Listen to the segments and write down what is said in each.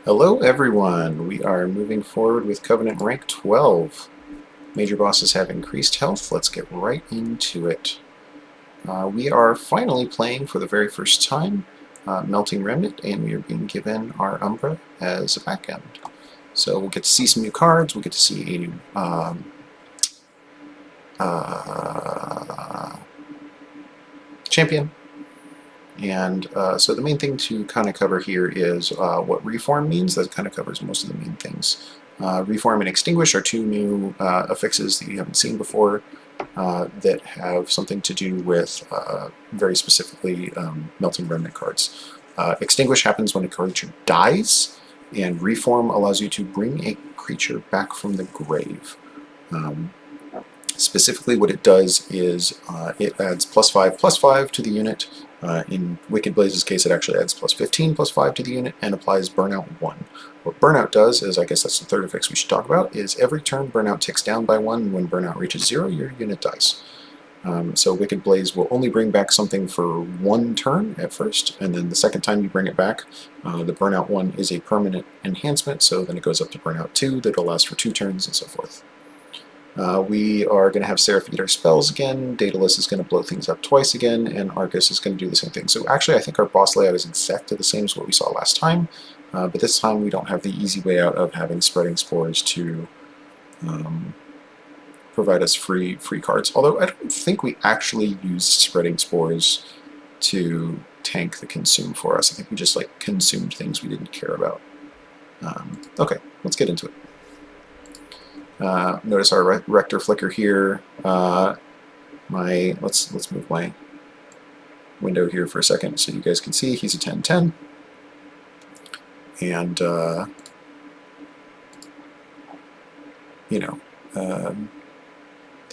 Hello everyone, we are moving forward with Covenant rank 12. Major bosses have increased health, let's get right into it. We are finally playing for the very first time Melting Remnant, and we are being given our Umbra as a back end. So we'll get to see some new cards, we'll get to see a new champion. And so the main thing to kind of cover here is what Reform means. That kind of covers most of the main things. Reform and Extinguish are two new affixes that you haven't seen before that have something to do with very specifically Melting Remnant cards. Extinguish happens when a creature dies, and Reform allows you to bring a creature back from the grave. Specifically what it does is it adds +5/+5 to the unit. In Wicked Blaze's case, it actually adds +15/+5 to the unit and applies Burnout 1. What Burnout does is, I guess that's the third effect we should talk about, is every turn Burnout ticks down by 1. When Burnout reaches 0, your unit dies. So Wicked Blaze will only bring back something for 1 turn at first, and then the second time you bring it back, the Burnout 1 is a permanent enhancement, so then it goes up to Burnout 2 that'll last for 2 turns and so forth. We are going to have Seraph get our spells again, Daedalus is going to blow things up twice again, and Arcus is going to do the same thing. So actually I think our boss layout is exactly the same as what we saw last time, but this time we don't have the easy way out of having Spreading Spores to provide us free cards. Although I don't think we actually used Spreading Spores to tank the consume for us. I think we just like consumed things we didn't care about. Okay, let's get into it. Notice our rector flicker here. Let's move my window here for a second so you guys can see he's a 10/10, and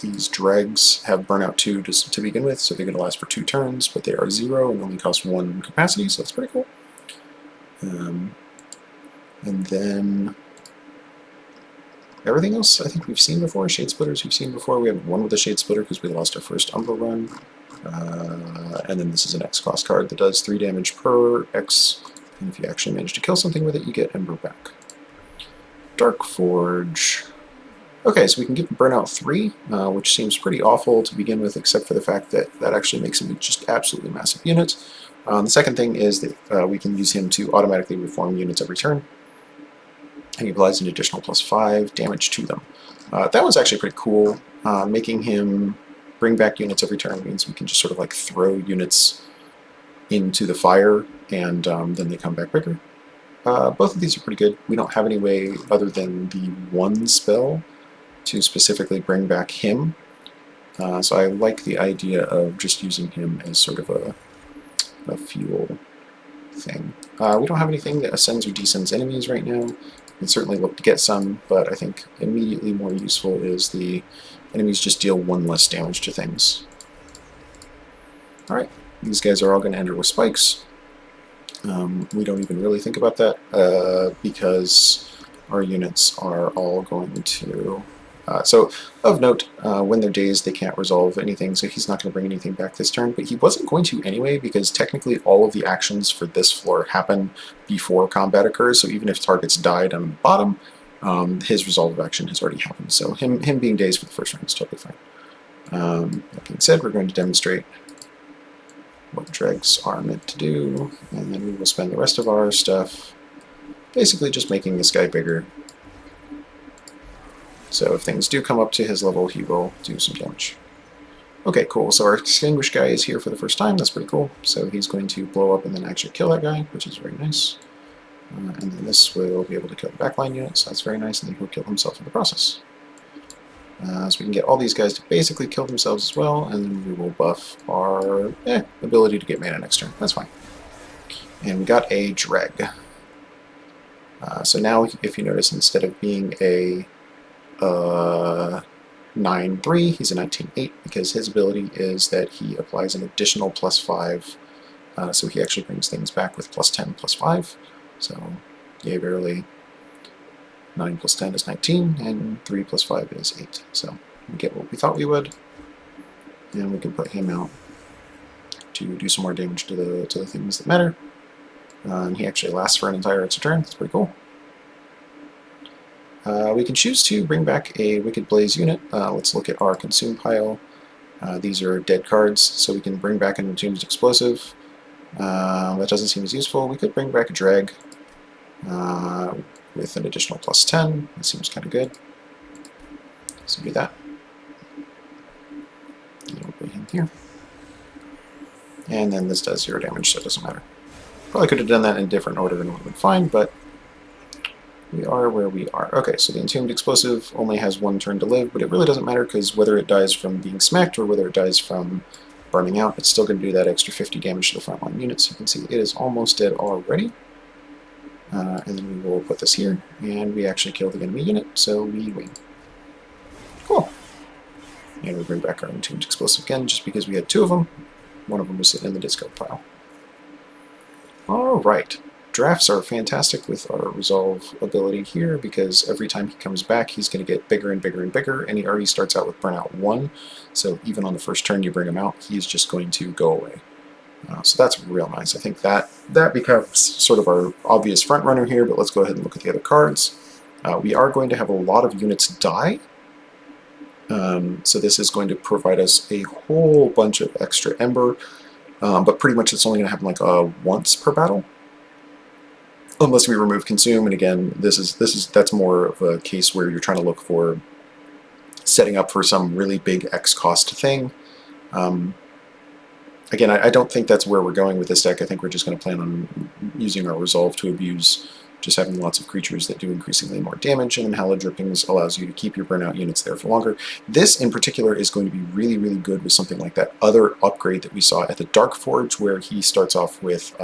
these dregs have Burnout 2 just to begin with, so they're going to last for 2 turns, but they are 0 and only cost 1 capacity, so that's pretty cool. And then everything else I think we've seen before. Shade Splitters we've seen before. We have one with a Shade Splitter because we lost our first Umbra run. And then this is an X cost card that does 3 damage per X, and if you actually manage to kill something with it, you get Ember back. Dark Forge. Okay, so we can give him Burnout 3, which seems pretty awful to begin with, except for the fact that that actually makes him just absolutely massive unit. The second thing is that we can use him to automatically reform units every turn, and he applies an additional +5 damage to them. That was actually pretty cool. Making him bring back units every turn means we can just sort of like throw units into the fire, and then they come back bigger. Both of these are pretty good. We don't have any way other than the one spell to specifically bring back him. So I like the idea of just using him as sort of a fuel thing. We don't have anything that ascends or descends enemies right now. We can certainly look to get some, but I think immediately more useful is the enemies just deal 1 less damage to things. Alright, these guys are all going to enter with spikes. We don't even really think about that because our units are all going to... so, of note, when they're dazed, they can't resolve anything, so he's not going to bring anything back this turn, but he wasn't going to anyway, because technically all of the actions for this floor happen before combat occurs, so even if targets died on the bottom, his resolve action has already happened, so him being dazed for the first round is totally fine. That being said, we're going to demonstrate what dregs are meant to do, and then we will spend the rest of our stuff basically just making this guy bigger. So if things do come up to his level, he will do some damage. Okay, cool. So our Extinguish guy is here for the first time. That's pretty cool. So he's going to blow up and then actually kill that guy, which is very nice. And then this will be able to kill the backline unit, so that's very nice, and then he'll kill himself in the process. So we can get all these guys to basically kill themselves as well, and then we will buff our ability to get mana next turn. That's fine. And we got a Dreg. So now, if you notice, instead of being a 9/3, he's a 19/8, because his ability is that he applies an additional +5, so he actually brings things back with +10/+5. So, yay, barely. 9 + 10 is 19, and 3 + 5 is 8. So we get what we thought we would, and we can put him out to do some more damage to the things that matter. And he actually lasts for an entire extra turn. That's pretty cool. We can choose to bring back a Wicked Blaze unit. Let's look at our consume pile. These are dead cards, so we can bring back an Entombed Explosive. That doesn't seem as useful. We could bring back a Drag with an additional +10. That seems kind of good. So do that. And we'll put him here. And then this does 0 damage, so it doesn't matter. Probably could have done that in a different order and it would have been fine, but we are where we are. Okay, so the Entombed Explosive only has 1 turn to live, but it really doesn't matter because whether it dies from being smacked or whether it dies from burning out, it's still going to do that extra 50 damage to the frontline unit. So you can see it is almost dead already. And then we will put this here, and we actually kill the enemy unit, so we win. Cool. And we bring back our Entombed Explosive again, just because we had 2 of them. One of them was sitting in the discard pile. Alright. Drafts are fantastic with our Resolve ability here, because every time he comes back, he's going to get bigger and bigger and bigger, and he already starts out with Burnout 1, so even on the first turn you bring him out, he's just going to go away. So that's real nice. I think that becomes sort of our obvious front runner here, but let's go ahead and look at the other cards. We are going to have a lot of units die, so this is going to provide us a whole bunch of extra Ember, but pretty much it's only going to happen like once per battle, unless we remove Consume. And again, that's more of a case where you're trying to look for setting up for some really big X cost thing. Again, I don't think that's where we're going with this deck. I think we're just going to plan on using our Resolve to abuse just having lots of creatures that do increasingly more damage, and then Hallowed Drippings allows you to keep your burnout units there for longer. This in particular is going to be really, really good with something like that other upgrade that we saw at the Dark Forge, where he starts off with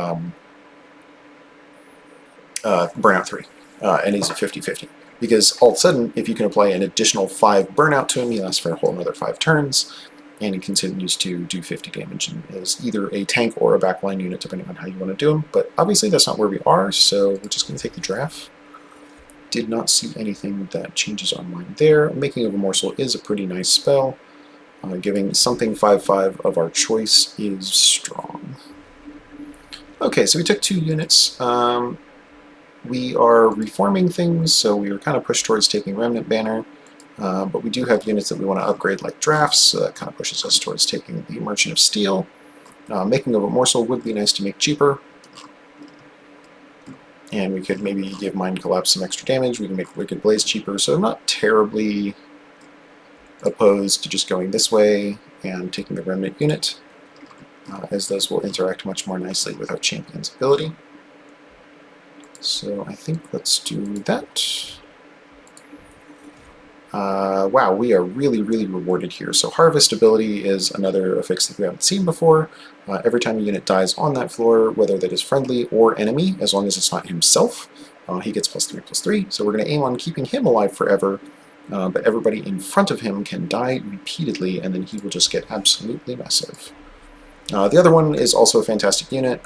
burnout 3, and he's a 50-50. Because all of a sudden, if you can apply an additional 5 burnout to him, he lasts for a whole another 5 turns, and he continues to do 50 damage and is either a tank or a backline unit, depending on how you want to do him. But obviously that's not where we are, so we're just going to take the draft. Did not see anything that changes our mind there. Making of a Morsel is a pretty nice spell. Giving something 5/5 of our choice is strong. Okay, so we took 2 units. We are reforming things, so we were kind of pushed towards taking Remnant Banner. But we do have units that we want to upgrade like drafts, so that kind of pushes us towards taking the Merchant of Steel. Making of a Morsel would be nice to make cheaper. And we could maybe give Mind Collapse some extra damage. We can make Wicked Blaze cheaper, so I'm not terribly opposed to just going this way and taking the Remnant unit, as those will interact much more nicely with our Champion's ability. So I think let's do that. Wow, we are really, really rewarded here. So Harvest ability is another affix that we haven't seen before. Every time a unit dies on that floor, whether that is friendly or enemy, as long as it's not himself, he gets +3/+3. So we're going to aim on keeping him alive forever, but everybody in front of him can die repeatedly, and then he will just get absolutely massive. The other one is also a fantastic unit.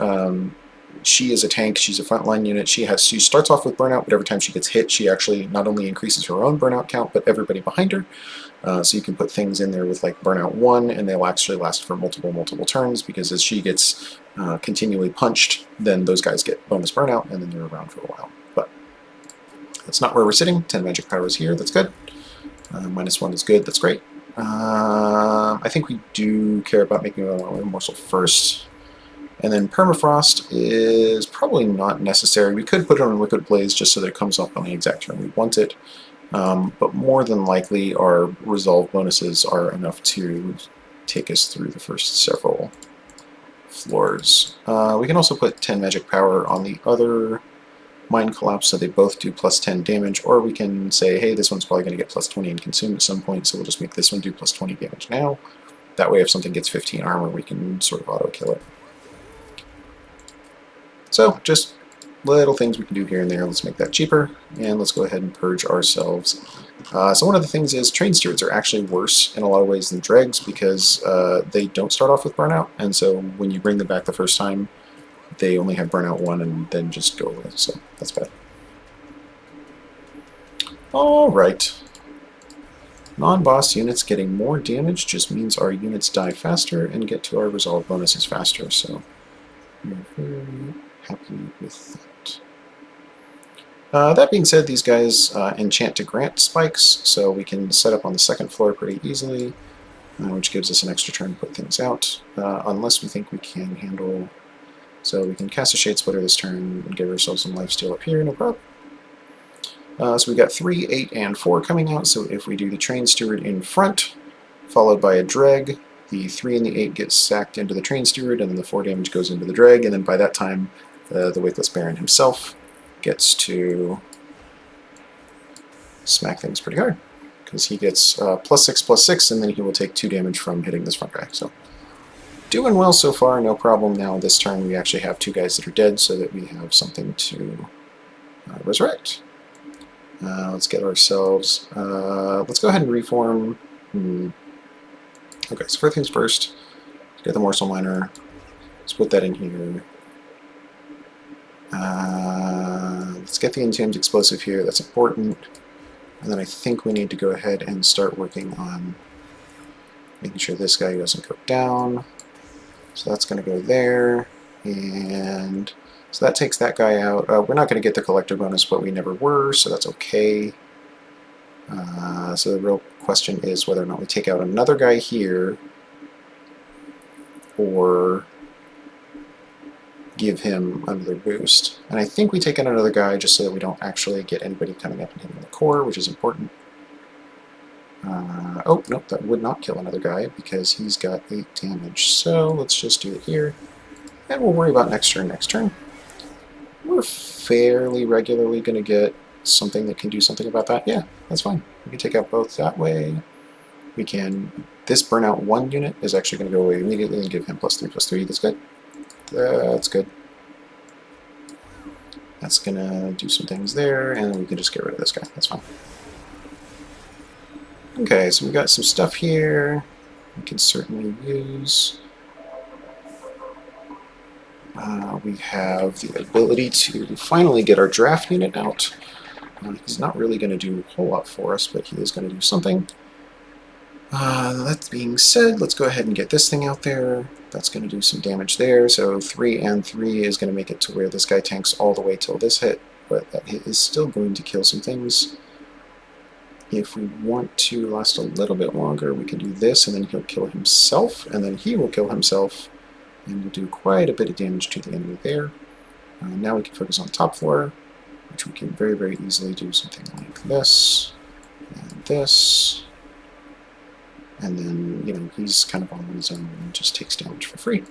She is a tank, she's a frontline unit. She starts off with burnout, but every time she gets hit, she actually not only increases her own burnout count, but everybody behind her. So you can put things in there with like burnout 1, and they'll actually last for multiple turns, because as she gets continually punched, then those guys get bonus burnout, and then they're around for a while. But that's not where we're sitting. 10 magic power is here, that's good. -1 is good, that's great. I think we do care about making a Morsel first. And then Permafrost is probably not necessary. We could put it on Wicked Blaze just so that it comes up on the exact turn we want it. But more than likely, our Resolve bonuses are enough to take us through the first several floors. We can also put 10 magic power on the other Mind Collapse, so they both do +10 damage, or we can say, hey, this one's probably going to get +20 and consumed at some point, so we'll just make this one do +20 damage now. That way, if something gets 15 armor, we can sort of auto-kill it. So, just little things we can do here and there. Let's make that cheaper, and let's go ahead and purge ourselves. So one of the things is Train Stewards are actually worse in a lot of ways than Dregs, because they don't start off with Burnout, and so when you bring them back the first time, they only have Burnout 1 and then just go away, so that's bad. Alright. Non-boss units getting more damage just means our units die faster and get to our Resolve bonuses faster, so we're very happy with that. That being said, these guys enchant to grant spikes, so we can set up on the second floor pretty easily, which gives us an extra turn to put things out, unless we think we can handle... So we can cast a Shade Splitter this turn and give ourselves some lifesteal up here, no problem. So we got 3, 8, and 4 coming out, so if we do the Train Steward in front, followed by a Dreg, the 3 and the 8 get sacked into the Train Steward, and then the 4 damage goes into the Dreg, and then by that time, the Wakeless Baron himself gets to smack things pretty hard, because he gets +6/+6, and then he will take 2 damage from hitting this front guy. So doing well so far, no problem. Now this turn we actually have 2 guys that are dead, so that we have something to resurrect. Let's get ourselves... let's go ahead and reform. Okay, so first things first, get the Morsel Miner. Let's put that in here. Let's get the Entombed Explosive here, that's important. And then I think we need to go ahead and start working on making sure this guy doesn't go down. So that's going to go there, and so that takes that guy out. We're not going to get the Collector bonus, but we never were, so that's okay. So the real question is whether or not we take out another guy here, or give him another boost. And I think we take out another guy just so that we don't actually get anybody coming up and hitting the core, which is important. Oh, nope, that would not kill another guy because he's got 8 damage. So let's just do it here. And we'll worry about next turn. We're fairly regularly going to get something that can do something about that. Yeah, that's fine. We can take out both that way. We can... This burnout 1 unit is actually going to go away immediately and give him +3/+3. That's good. That's good. That's going to do some things there, and we can just get rid of this guy. That's fine. Okay, so we've got some stuff here we can certainly use. We have the ability to finally get our draft unit out. He's not really going to do a whole lot for us, but he is going to do something. That being said, let's go ahead and get this thing out there. That's going to do some damage there. So 3 and 3 is going to make it to where this guy tanks all the way till this hit, but that hit is still going to kill some things. If we want to last a little bit longer, we can do this, and then he'll kill himself, and then he will kill himself, and we'll do quite a bit of damage to the enemy there. Now we can focus on top floor, which we can very, very easily do something like this, and this, and then, you know, he's kind of on his own and just takes damage for free.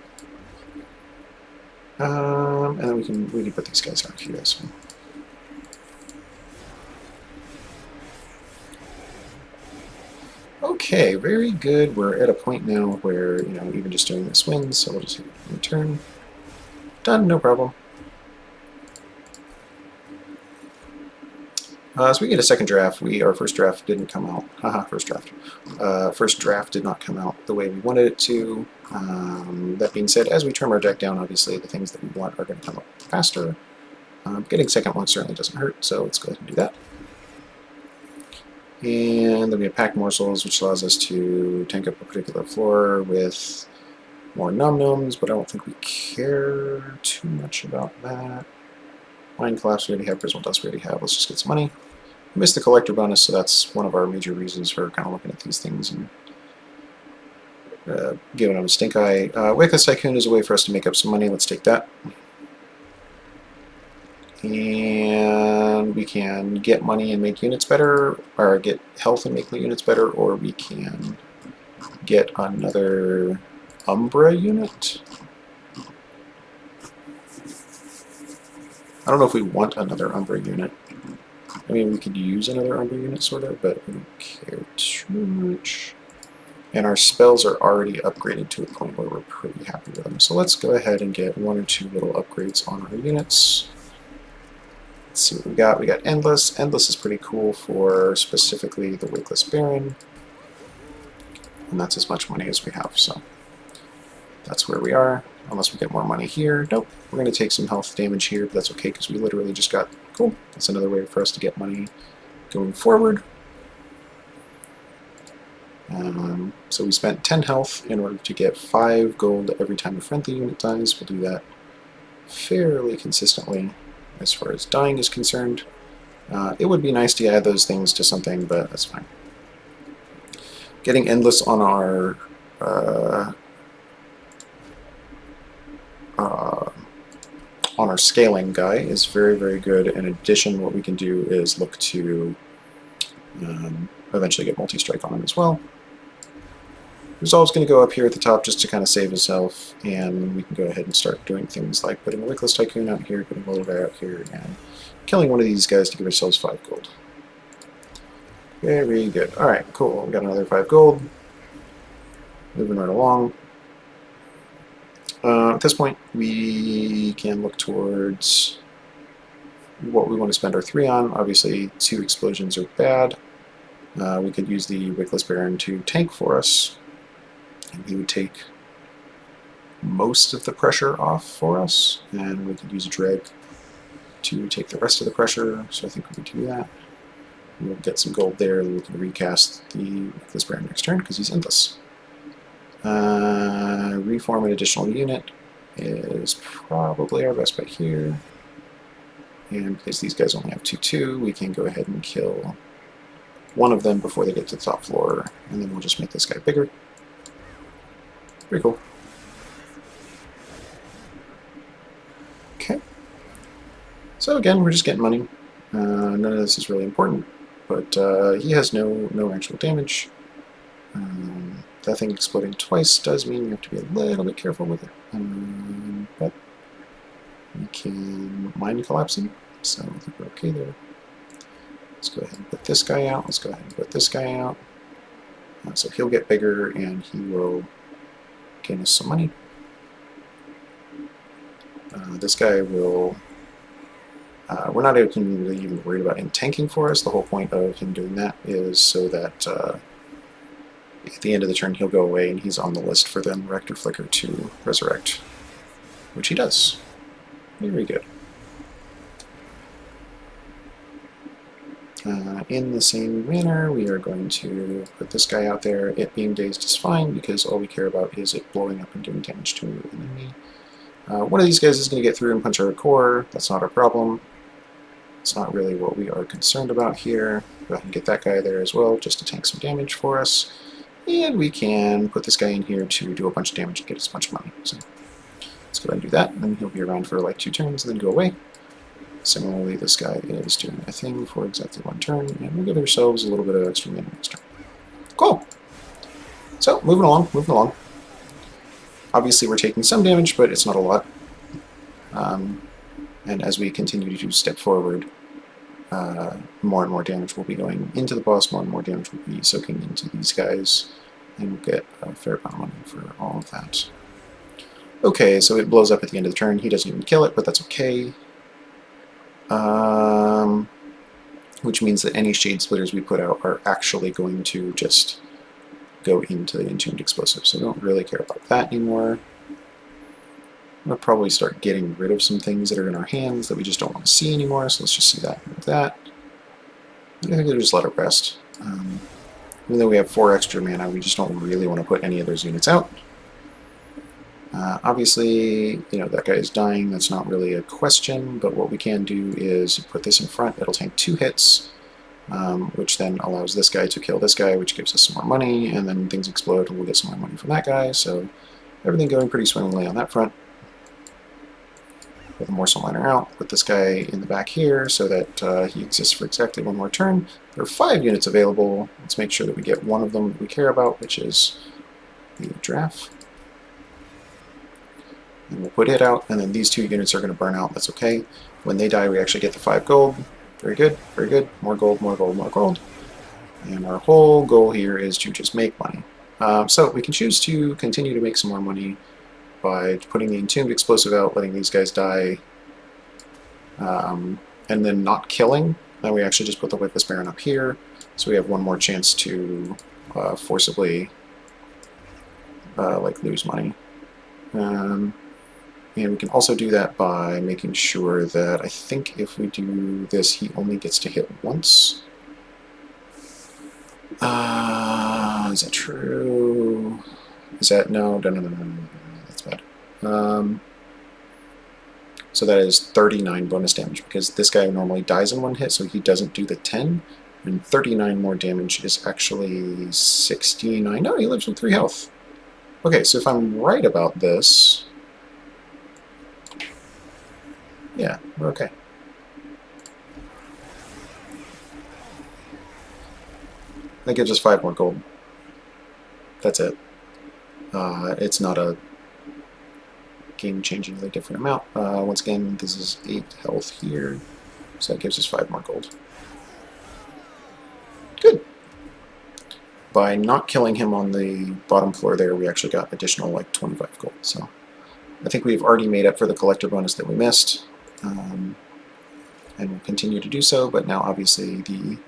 And then we can put these guys out here as well. Okay, very good. We're at a point now where, you know, even just doing this wins, so we'll just hit return. Done, no problem. So we get a second draft. Our first draft didn't come out. Haha, first draft. First draft did not come out the way we wanted it to. That being said, as we trim our deck down, obviously the things that we want are going to come up faster. Getting second one certainly doesn't hurt, so let's go ahead and do that. And then we have Packed Morsels, which allows us to tank up a particular floor with more num-nums, but I don't think we care too much about that. Mind Collapse we already have, Prismal Dust we already have. Let's just get some money. We missed the Collector bonus, so that's one of our major reasons for kind of looking at these things and giving them a stink eye. Wakeless Tycoon is a way for us to make up some money. Let's take that. And we can get money and make units better, or get health and make the units better, or we can get another Umbra unit. I don't know if we want another Umbra unit. I mean, we could use another Umbra unit, sort of, but we don't care too much. And our spells are already upgraded to a point where we're pretty happy with them. So let's go ahead and get 1 or 2 little upgrades on our units. Let's see what we got. We got Endless. Endless is pretty cool for specifically the Wakeless Baron. And that's as much money as we have, so that's where we are. Unless we get more money here. Nope. We're going to take some health damage here, but that's okay because we literally just got... Cool. That's another way for us to get money going forward. So we spent 10 health in order to get 5 gold every time a friendly unit dies. We'll do that fairly consistently as far as dying is concerned. It would be nice to add those things to something, but that's fine. Getting endless on our scaling guy is very, very good. In addition, what we can do is look to eventually get multi-strike on him as well. Resolve's going to go up here at the top just to kind of save himself, and we can go ahead and start doing things like putting a Wickless Tycoon out here, putting a little guy out here, and killing one of these guys to give ourselves 5 gold. Very good. Alright, cool. We got another 5 gold. Moving right along. At this point, we can look towards what we want to spend our 3 on. Obviously, 2 explosions are bad. We could use the Wickless Baron to tank for us, and he would take most of the pressure off for us, and we could use a Dreg to take the rest of the pressure, so I think we can do that. We'll get some gold there, and we can recast the Wickless Baron next turn, because he's endless. Reform an additional unit is probably our best bet here. And because these guys only have 2/2, we can go ahead and kill one of them before they get to the top floor, and then we'll just make this guy bigger. Pretty cool. Okay. So again, we're just getting money. None of this is really important, but he has no actual damage. That thing exploding twice does mean you have to be a little bit careful with it. But we can mind collapse him, so I think we're okay there. Let's go ahead and put this guy out. Let's go ahead and put this guy out. So he'll get bigger and he will gain us some money. This guy will... we're not really even worried about him tanking for us. The whole point of him doing that is so that at the end of the turn he'll go away and he's on the list for then Rector Flicker to resurrect, which he does. Very good. In the same manner, we are going to put this guy out there. It being dazed is fine because all we care about is it blowing up and doing damage to an enemy. One of these guys is going to get through and punch our core. That's not our problem. It's not really what we are concerned about here. Go ahead and get that guy there as well, just to tank some damage for us. And we can put this guy in here to do a bunch of damage and get us a bunch of money. So let's go ahead and do that, and then he'll be around for like 2 turns and then go away. Similarly, this guy is doing a thing for exactly 1 turn, and we'll give ourselves a little bit of extra mana next turn. Cool! So, moving along, moving along. Obviously we're taking some damage, but it's not a lot. And as we continue to step forward, more and more damage will be going into the boss, more and more damage will be soaking into these guys, and we'll get a fair amount of money for all of that. Okay, so it blows up at the end of the turn. He doesn't even kill it, but that's okay. Which means that any Shade Splitters we put out are actually going to just go into the Entombed Explosive, so we don't really care about that anymore. I'm going to probably start getting rid of some things that are in our hands that we just don't want to see anymore, so let's just see that and that. And I think we'll just let it rest. Even though we have 4 extra mana, we just don't really want to put any of those units out. Obviously, you know, that guy is dying, that's not really a question, but what we can do is put this in front. It'll tank 2 hits, which then allows this guy to kill this guy, which gives us some more money, and then things explode and we'll get some more money from that guy, so everything going pretty swimmingly on that front. Put the Morsel Miner out, put this guy in the back here so that he exists for exactly 1 more turn. There are 5 units available. Let's make sure that we get one of them that we care about, which is the Draft. And we'll put it out, and then these 2 units are going to burn out. That's okay. When they die, we actually get the 5 gold. Very good, very good. More gold, more gold, more gold. And our whole goal here is to just make money. So we can choose to continue to make some more money by putting the Entombed Explosive out, letting these guys die, and then not killing. Then we actually just put the Wickless Baron up here, so we have 1 more chance to forcibly like lose money. And we can also do that by making sure that I think if we do this, he only gets to hit once. Is that true? Is that no? No, that's bad. So that is 39 bonus damage, because this guy normally dies in one hit, so he doesn't do the 10. And 39 more damage is actually 69. No, he lives with 3 health. Okay, so if I'm right about this, yeah, we're okay. That gives us 5 more gold. That's it. It's not a game-changingly different amount. Once again, this is 8 health here, so that gives us 5 more gold. Good. By not killing him on the bottom floor there, we actually got additional like 25 gold. So I think we've already made up for the collector bonus that we missed, and we'll continue to do so, but now obviously the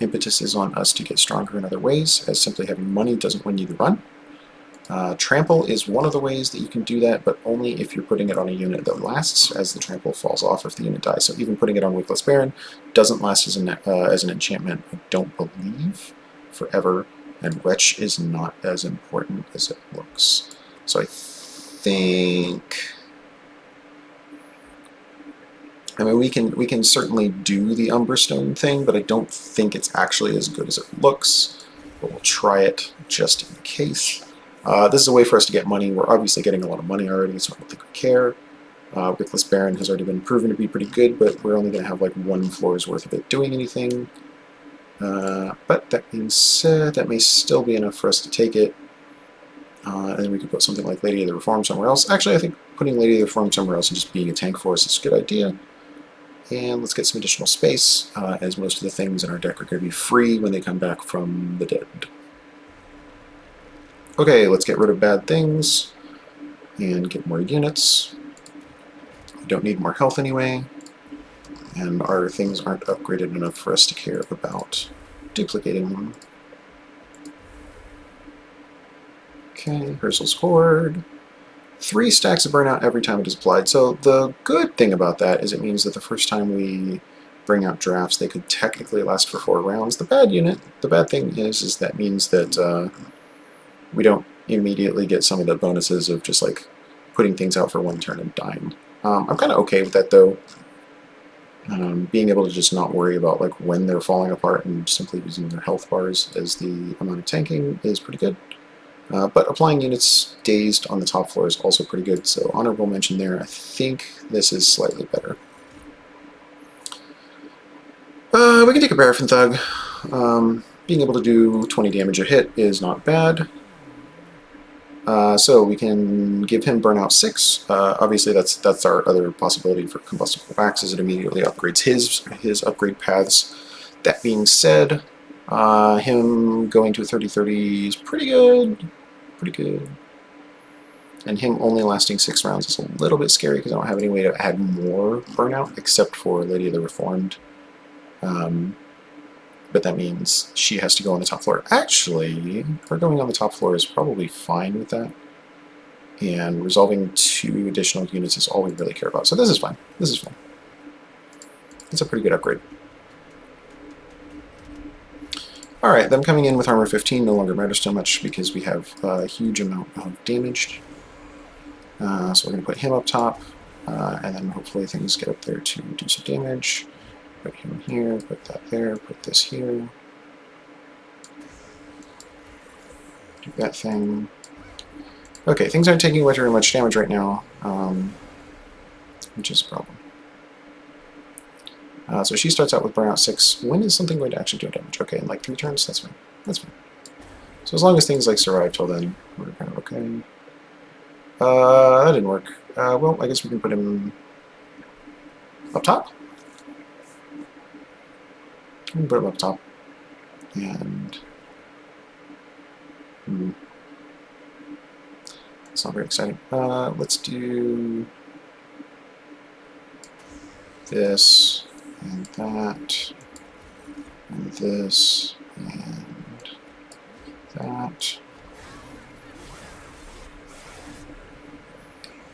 impetus is on us to get stronger in other ways, as simply having money doesn't win you the run. Trample is one of the ways that you can do that, but only if you're putting it on a unit that lasts, as the trample falls off if the unit dies. So even putting it on Wickless Baron doesn't last as an enchantment, I don't believe, forever, and Wretch is not as important as it looks. So I think... I mean, we can certainly do the Umberstone thing, but I don't think it's actually as good as it looks, but we'll try it just in case. This is a way for us to get money. We're obviously getting a lot of money already, so I don't think we care. Wickless Baron has already been proven to be pretty good, but we're only going to have like 1 floor's worth of it doing anything. But that being said, that may still be enough for us to take it. And then we could put something like Lady of the Reform somewhere else. Actually, I think putting Lady of the Reform somewhere else and just being a tank for us is a good idea. And let's get some additional space, as most of the things in our deck are going to be free when they come back from the dead. Okay, let's get rid of bad things and get more units. We don't need more health anyway, and our things aren't upgraded enough for us to care about duplicating them. Okay, Hersel's Horde. 3 stacks of burnout every time it is applied. So the good thing about that is it means that the first time we bring out drafts, they could technically last for 4 rounds. The bad thing is that means that we don't immediately get some of the bonuses of just like putting things out for 1 turn and dying. I'm kind of okay with that though. Being able to just not worry about like when they're falling apart and simply using their health bars as the amount of tanking is pretty good. But applying units dazed on the top floor is also pretty good, so honorable mention there. I think this is slightly better. We can take a Paraffin Thug. Being able to do 20 damage a hit is not bad. So we can give him Burnout 6. Obviously that's our other possibility for Combustible Wax, as it immediately upgrades his upgrade paths. That being said, him going to a 30-30 is pretty good. And him only lasting 6 rounds is a little bit scary because I don't have any way to add more burnout except for Lady of the Reformed. But that means she has to go on the top floor. Actually, her going on the top floor is probably fine with that. And resolving 2 additional units is all we really care about. So this is fine. This is fine. It's a pretty good upgrade. Alright, them coming in with armor 15 no longer matters so much because we have a huge amount of damage. So we're going to put him up top, and then hopefully things get up there to do some damage. Put him here, put that there, put this here. Do that thing. Okay, things aren't taking away very much damage right now, which is a problem. So she starts out with Burnout 6. When is something going to actually do damage? Okay, in like 3 turns? That's fine. That's fine. So as long as things like survive till then, we're kind of okay. That didn't work. Well, I guess we can put him up top. We can put him up top. And... it's not very exciting. Let's do this, and that, and this, and that.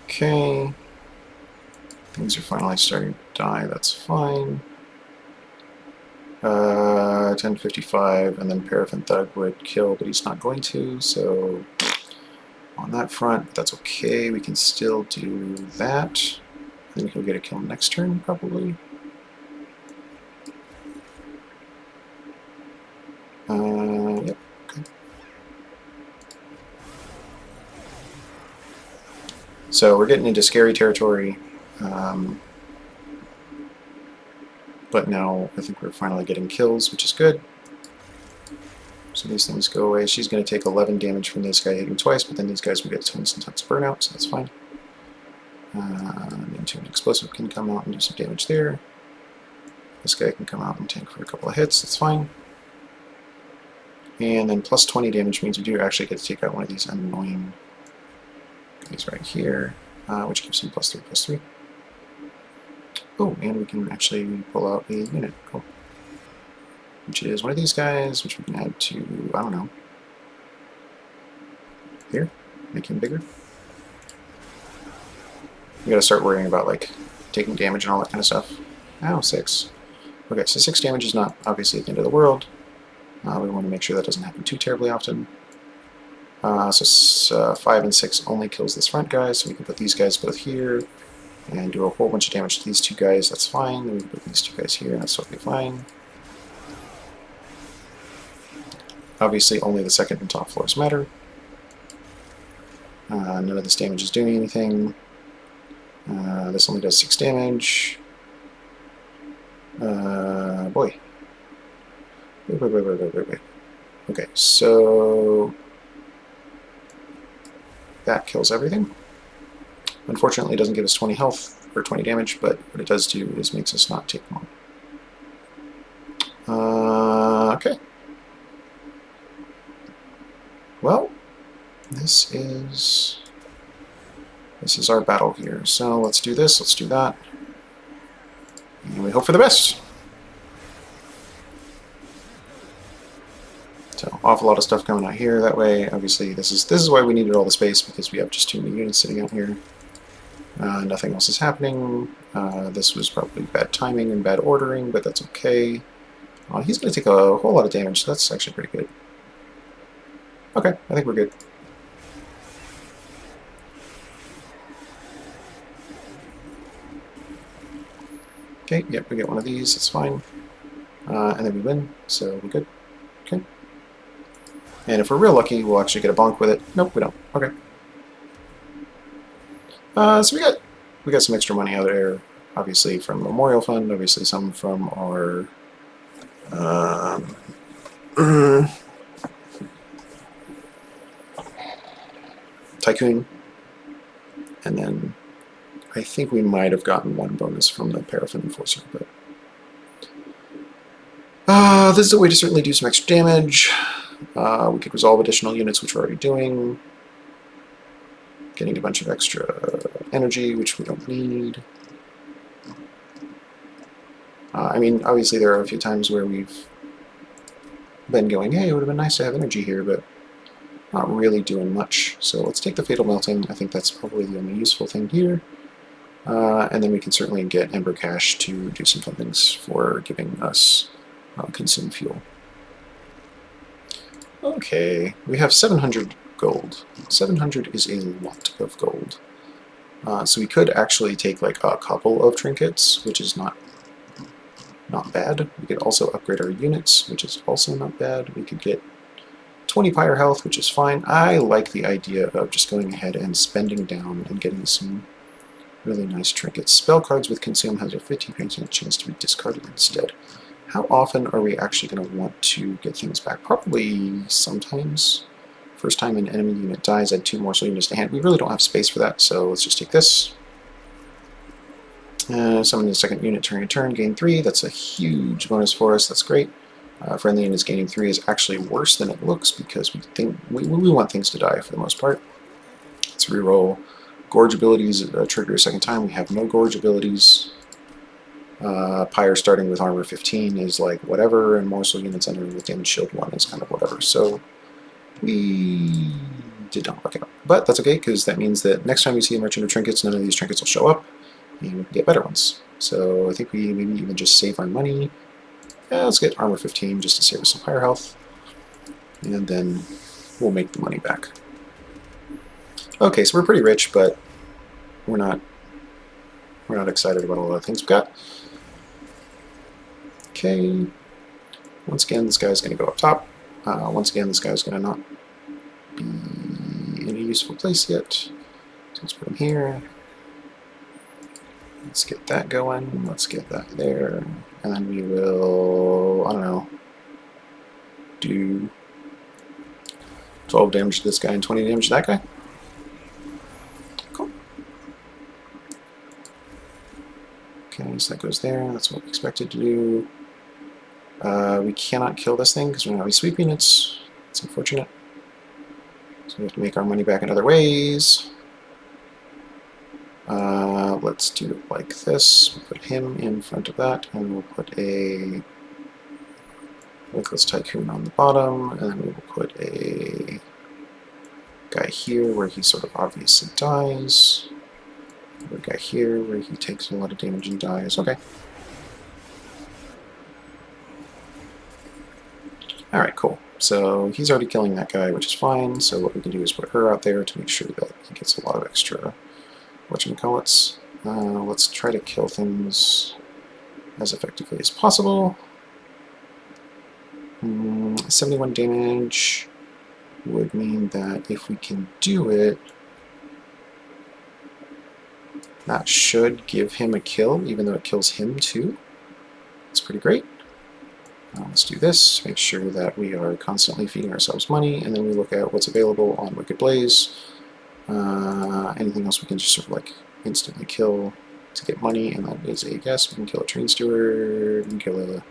Okay. Things are finally starting to die, that's fine. 1055, and then Paraffin Thug would kill, but he's not going to, so on that front, that's okay. We can still do that. I think he'll get a kill next turn, probably. Yep, okay. So we're getting into scary territory. But now I think we're finally getting kills, which is good. So these things go away. She's going to take 11 damage from this guy hitting twice, but then these guys will get tons and tons of burnout, so that's fine. Into an explosive can come out and do some damage there. This guy can come out and tank for a couple of hits, that's fine. And then plus 20 damage means we do actually get to take out one of these annoying guys right here, which gives him +3/+3. Oh, and we can actually pull out a unit. Cool. Which is one of these guys, which we can add to, I don't know, here, make him bigger. We gotta start worrying about, like, taking damage and all that kind of stuff. Ow, 6. Okay, so 6 damage is not obviously at the end of the world. We want to make sure that doesn't happen too terribly often. So 5 and 6 only kills this front guy, so we can put these guys both here and do a whole bunch of damage to these two guys, that's fine. Then we can put these two guys here, that's totally fine. Obviously, only the second and top floors matter. None of this damage is doing anything. This only does 6 damage. Boy. Wait. Okay, so that kills everything. Unfortunately, it doesn't give us 20 health or 20 damage, but what it does do is makes us not take long. Okay. Well, this is our battle here. So let's do this, let's do that. And we hope for the best. So awful lot of stuff coming out here. That way, obviously, this is why we needed all the space, because we have just too many units sitting out here. Nothing else is happening. This was probably bad timing and bad ordering, but that's okay. He's going to take a whole lot of damage, so that's actually pretty good. Okay, I think we're good. Okay, yep, we get one of these, that's fine. And then we win, so we're good. Okay. And if we're real lucky, we'll actually get a bonk with it. Nope, we don't. Okay. So we got some extra money out there, obviously from Memorial Fund, obviously some from our Tycoon, and then I think we might have gotten one bonus from the Paraffin Enforcer, but this is a way to certainly do some extra damage. We could resolve additional units, which we're already doing. Getting a bunch of extra energy, which we don't need. I mean, obviously there are a few times where we've been going, hey, it would have been nice to have energy here, but not really doing much. So let's take the Fatal Melting. I think that's probably the only useful thing here. And then we can certainly get Ember Cash to do some fun things for giving us consume fuel. Okay, we have 700 gold. 700 is a lot of gold. So we could actually take like a couple of trinkets, which is not bad. We could also upgrade our units, which is also not bad. We could get 20 pyre health, which is fine. I like the idea of just going ahead and spending down and getting some really nice trinkets. Spell cards with consume has a 15% chance to be discarded instead. How often are we actually going to want to get things back? Probably sometimes. First time an enemy unit dies, add 2 morsel units to hand. We really don't have space for that, so let's just take this. Summon the second unit during a turn, gain 3. That's a huge bonus for us. That's great. Friendly units gaining 3 is actually worse than it looks because we think we want things to die for the most part. Let's reroll. Gorge abilities trigger a second time. We have no gorge abilities. Pyre starting with armor 15 is like whatever, and morsel units entering with damage shield 1 is kind of whatever. So we did not work out. But that's okay, because that means that next time we see a Merchant of Trinkets, none of these trinkets will show up, and we can get better ones. So I think we maybe even just save our money. Yeah, let's get armor 15 just to save us some pyre health, and then we'll make the money back. Okay, so we're pretty rich, but we're not We're not excited about all the things we've got. Okay. Once again, this guy's going to go up top. Once again, this guy's going to not be in a useful place yet. So let's put him here. Let's get that going. Let's get that there. And then we will, I don't know, do 12 damage to this guy and 20 damage to that guy. Cool. Okay, so that goes there. That's what we expected to do. We cannot kill this thing because we're not sweeping. It's unfortunate. So we have to make our money back in other ways. Let's do it like this. We'll put him in front of that, and we'll put a Witless Tycoon on the bottom, and then we will put a guy here where he sort of obviously dies. A guy here where he takes a lot of damage and dies. Okay. Alright, cool. So he's already killing that guy, which is fine. So what we can do is put her out there to make sure that he gets a lot of extra whatchamacallits. Let's try to kill things as effectively as possible. 71 damage would mean that if we can do it, that should give him a kill, even though it kills him too. That's pretty great. Let's do this, make sure that we are constantly feeding ourselves money, and then we look at what's available on Wicked Blaze. Anything else we can just sort of like instantly kill to get money, and that is a guess. We can kill a Train Steward, we can kill one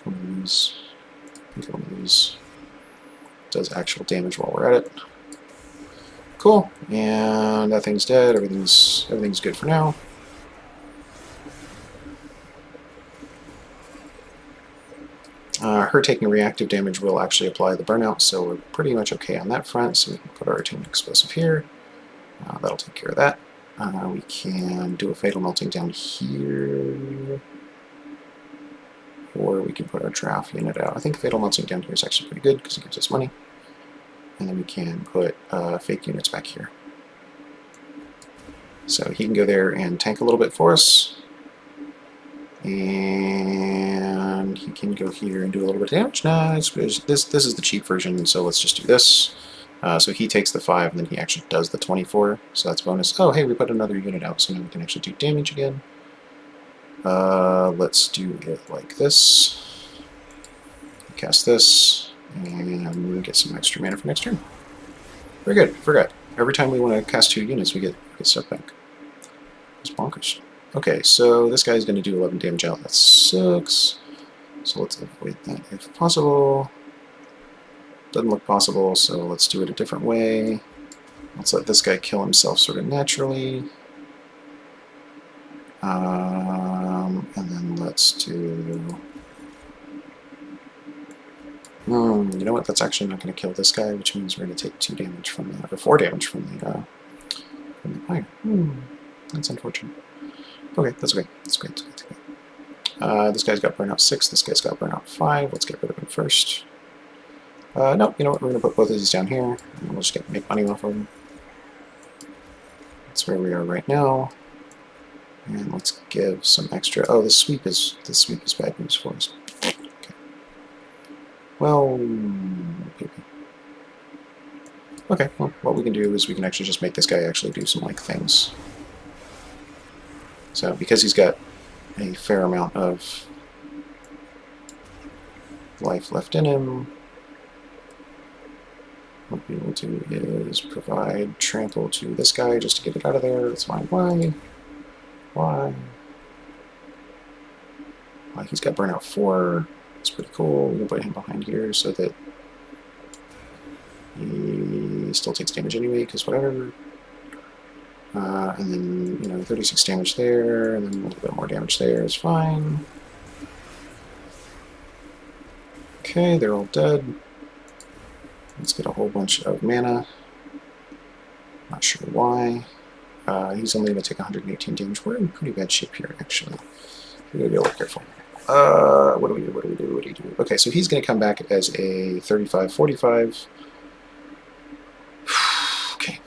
of these. Kill one of these. Does actual damage while we're at it. Cool, and that thing's dead. Everything's good for now. Her taking reactive damage will actually apply the burnout, so we're pretty much okay on that front. So we can put our attuned explosive here. That'll take care of that. We can do a fatal melting down here, or we can put our draft unit out. I think fatal melting down here is actually pretty good because it gives us money. And then we can put fake units back here. So he can go there and tank a little bit for us. And he can go here and do a little bit of damage. Nice. This is the cheap version, so let's just do this. So he takes the 5, and then he actually does the 24, so that's bonus. Oh, hey, we put another unit out, so now we can actually do damage again. Let's do it like this. Cast this, and get some extra mana for next turn. Very good. Forgot. Every time we want to cast 2 units, we get stuff back. It's bonkers. Okay, so this guy's going to do 11 damage out. That sucks. So let's avoid that if possible. Doesn't look possible, so let's do it a different way. Let's let this guy kill himself sort of naturally. And then let's do... you know what? That's actually not going to kill this guy, which means we're going to take 2 damage from the... or 4 damage from the fire. That's unfortunate. Okay, that's okay. That's great. That's great. This guy's got burnout 6. This guy's got burnout 5. Let's get rid of him first. No, you know what? We're going to put both of these down here, and we'll just make money off of them. That's where we are right now. And let's give some extra. Oh, the sweep is bad news for us. Okay. Well, maybe. Okay. Well, what we can do is we can actually just make this guy actually do some like things. So because he's got a fair amount of life left in him, what we will do is provide trample to this guy just to get it out of there. That's fine. Why? He's got burnout 4. It's pretty cool. We can put him behind here so that he still takes damage anyway, because whatever. And then, you know, 36 damage there, and then a little bit more damage there is fine. Okay, they're all dead. Let's get a whole bunch of mana. Not sure why. He's only going to take 118 damage. We're in pretty bad shape here, actually. We're going to be a little careful. What do we do? Okay, so he's going to come back as a 35-45. Okay.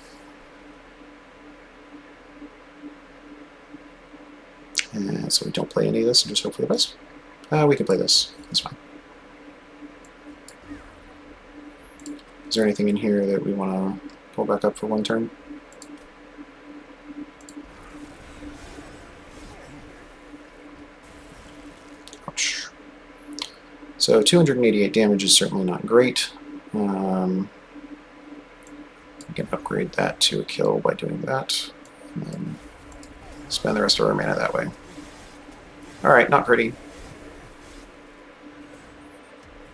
So we don't play any of this and just hope for the best. We can play this. That's fine. Is there anything in here that we want to pull back up for one turn? Ouch. So 288 damage is certainly not great. We can upgrade that to a kill by doing that. And then spend the rest of our mana that way. Alright, not pretty.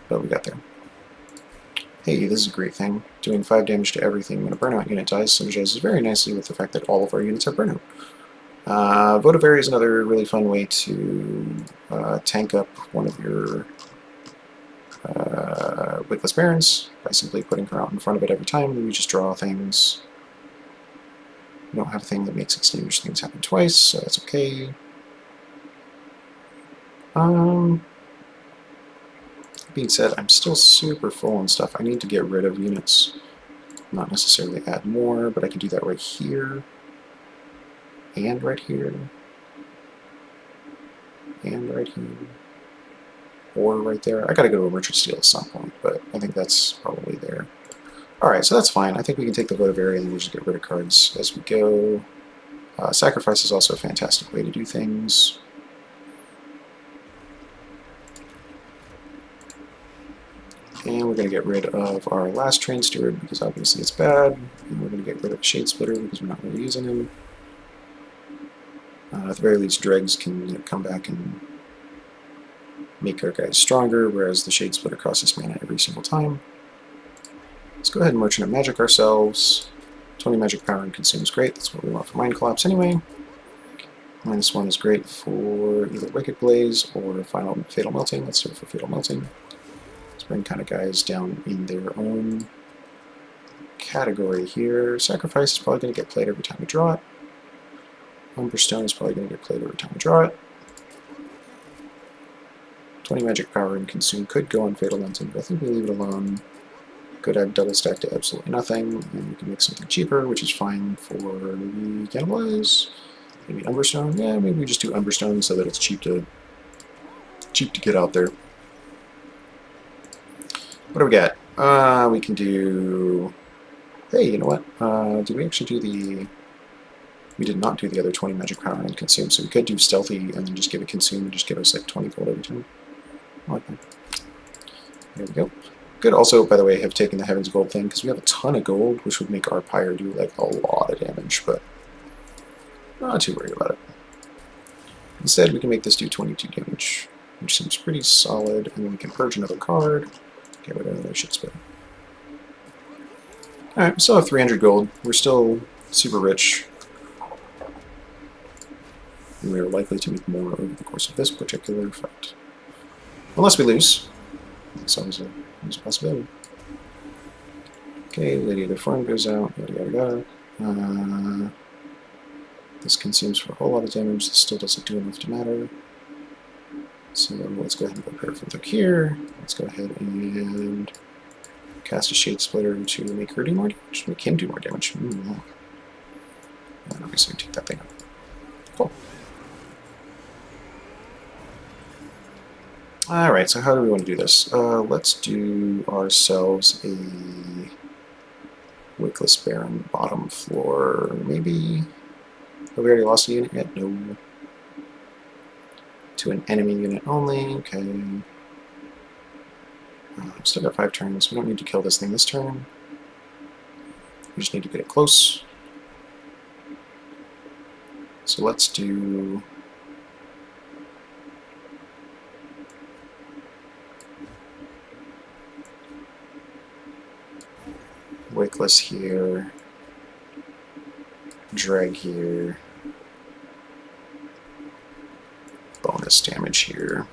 But we got there. Hey, this is a great thing. Doing 5 damage to everything when a burnout unit dies synergizes very nicely with the fact that all of our units are burnout. Votivary is another really fun way to tank up one of your Wickless Barons by simply putting her out in front of it every time, and we just draw things. We don't have a thing that makes extinguished things happen twice, so that's okay. Being said, I'm still super full on stuff. I need to get rid of units, not necessarily add more, but I can do that right here, and right here, and right here, or right there. I gotta go to a Merchant Steel at some point, but I think that's probably there. Alright, so that's fine. I think we can take the Votivary and we'll just get rid of cards as we go. Sacrifice is also a fantastic way to do things. And we're going to get rid of our last Train Steward because obviously it's bad. And we're going to get rid of Shade Splitter because we're not really using him. At the very least, Dregs can come back and make our guys stronger, whereas the Shade Splitter costs us mana every single time. Let's go ahead and Merchant of Magic ourselves. 20 magic power and consume is great. That's what we want for Mind Collapse anyway. -1 is great for either Wicked Blaze or Fatal Melting. Let's do it for Fatal Melting. Let's bring kind of guys down in their own category here. Sacrifice is probably going to get played every time we draw it. Umberstone is probably going to get played every time we draw it. 20 magic power and consume could go on Fatal Melting, but I think we leave it alone. Could add double stack to absolutely nothing, and we can make something cheaper, which is fine for maybe Cannibalize. Maybe Umberstone. Yeah, maybe we just do Umberstone so that it's cheap to get out there. What do we got? We can do... Hey, you know what? Did we actually do the... We did not do the other 20 magic power and consume, so we could do stealthy and then just give it consume and just give us like 20 gold every time. I like that. There we go. Could also, by the way, have taken the Heaven's Gold thing, because we have a ton of gold, which would make our Pyre do like a lot of damage, but not too worried about it. Instead, we can make this do 22 damage, which seems pretty solid, and then we can purge another card, get rid of another Shade Splitter. Alright, we still have 300 gold. We're still super rich. And we are likely to make more over the course of this particular fight. Unless we lose. That's always a possibility. Okay, Lady of the Farm goes out, yada yada yada. This consumes for a whole lot of damage. This still doesn't do enough to matter. So let's go ahead and put Paraphilic here. Let's go ahead and cast a Shade Splitter to make her do more damage. Make him do more damage. And obviously take that thing up. Cool. Alright, so how do we want to do this? Let's do ourselves a Wickless Baron bottom floor, maybe? Have we already lost a unit yet? No. To an enemy unit only, okay. Still got 5 turns. We don't need to kill this thing this turn. We just need to get it close. So let's do... Wickless here, Dreg here, bonus damage here.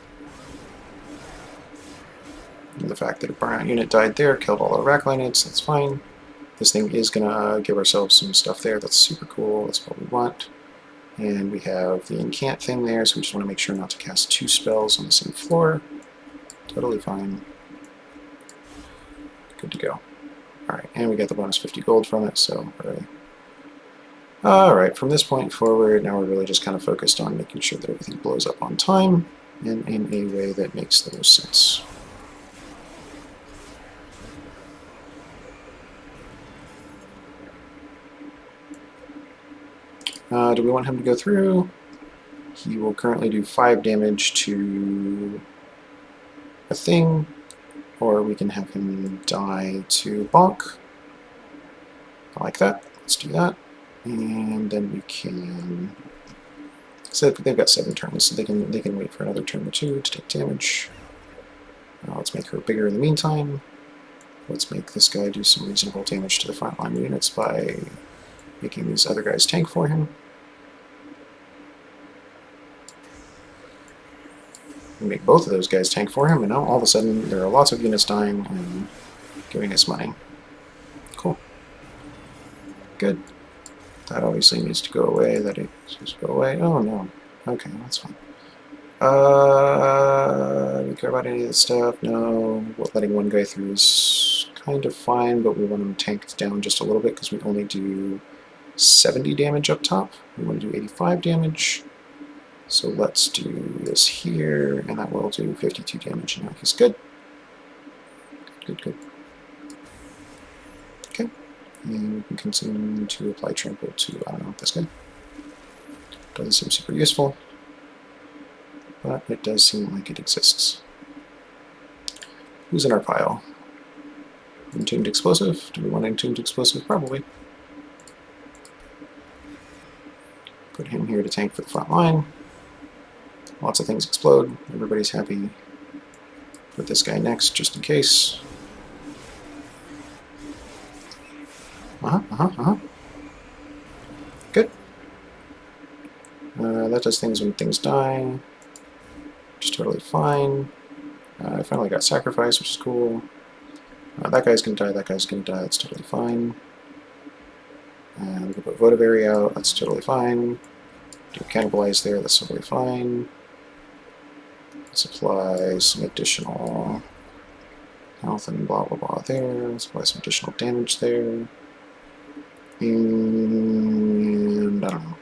And the fact that a burnout unit died there killed all our rackline units, that's fine. This thing is going to give ourselves some stuff there, that's super cool, that's what we want. And we have the incant thing there, so we just want to make sure not to cast 2 spells on the same floor. Totally fine. Good to go. Alright, and we got the bonus 50 gold from it, so Alright, from this point forward, now we're really just kind of focused on making sure that everything blows up on time and in a way that makes the most sense. Do we want him to go through? He will currently do 5 damage to a thing, or we can have him die to bonk. I like that. Let's do that. And then we can... So they've got 7 turns, so they can wait for another turn or 2 to take damage. Let's make her bigger in the meantime. Let's make this guy do some reasonable damage to the frontline units by making these other guys tank for him. We make both of those guys tank for him, and now all of a sudden there are lots of units dying and giving us money. Cool. Good. That obviously needs to go away. That needs to go away. Oh no. Okay, that's fine. Do we care about any of this stuff? No. Letting one guy through is kind of fine, but we want him tanked down just a little bit because we only do 70 damage up top. We want to do 85 damage. So let's do this here, and that will do 52 damage, and now he's good. Good, good. Okay. And we can continue to apply trample to, I don't know, this guy. Doesn't seem super useful, but it does seem like it exists. Who's in our pile? Entombed Explosive? Do we want Entombed Explosive? Probably. Put him here to tank for the front line. Lots of things explode. Everybody's happy. Put this guy next, just in case. Good. That does things when things die. Which is totally fine. I finally got sacrifice, which is cool. That guy's gonna die, that guy's gonna die, that's totally fine. And we can put Votivary out, that's totally fine. Do cannibalize there, that's totally fine. Let's apply some additional health and blah blah blah there. Let's apply some additional damage there. And I don't know.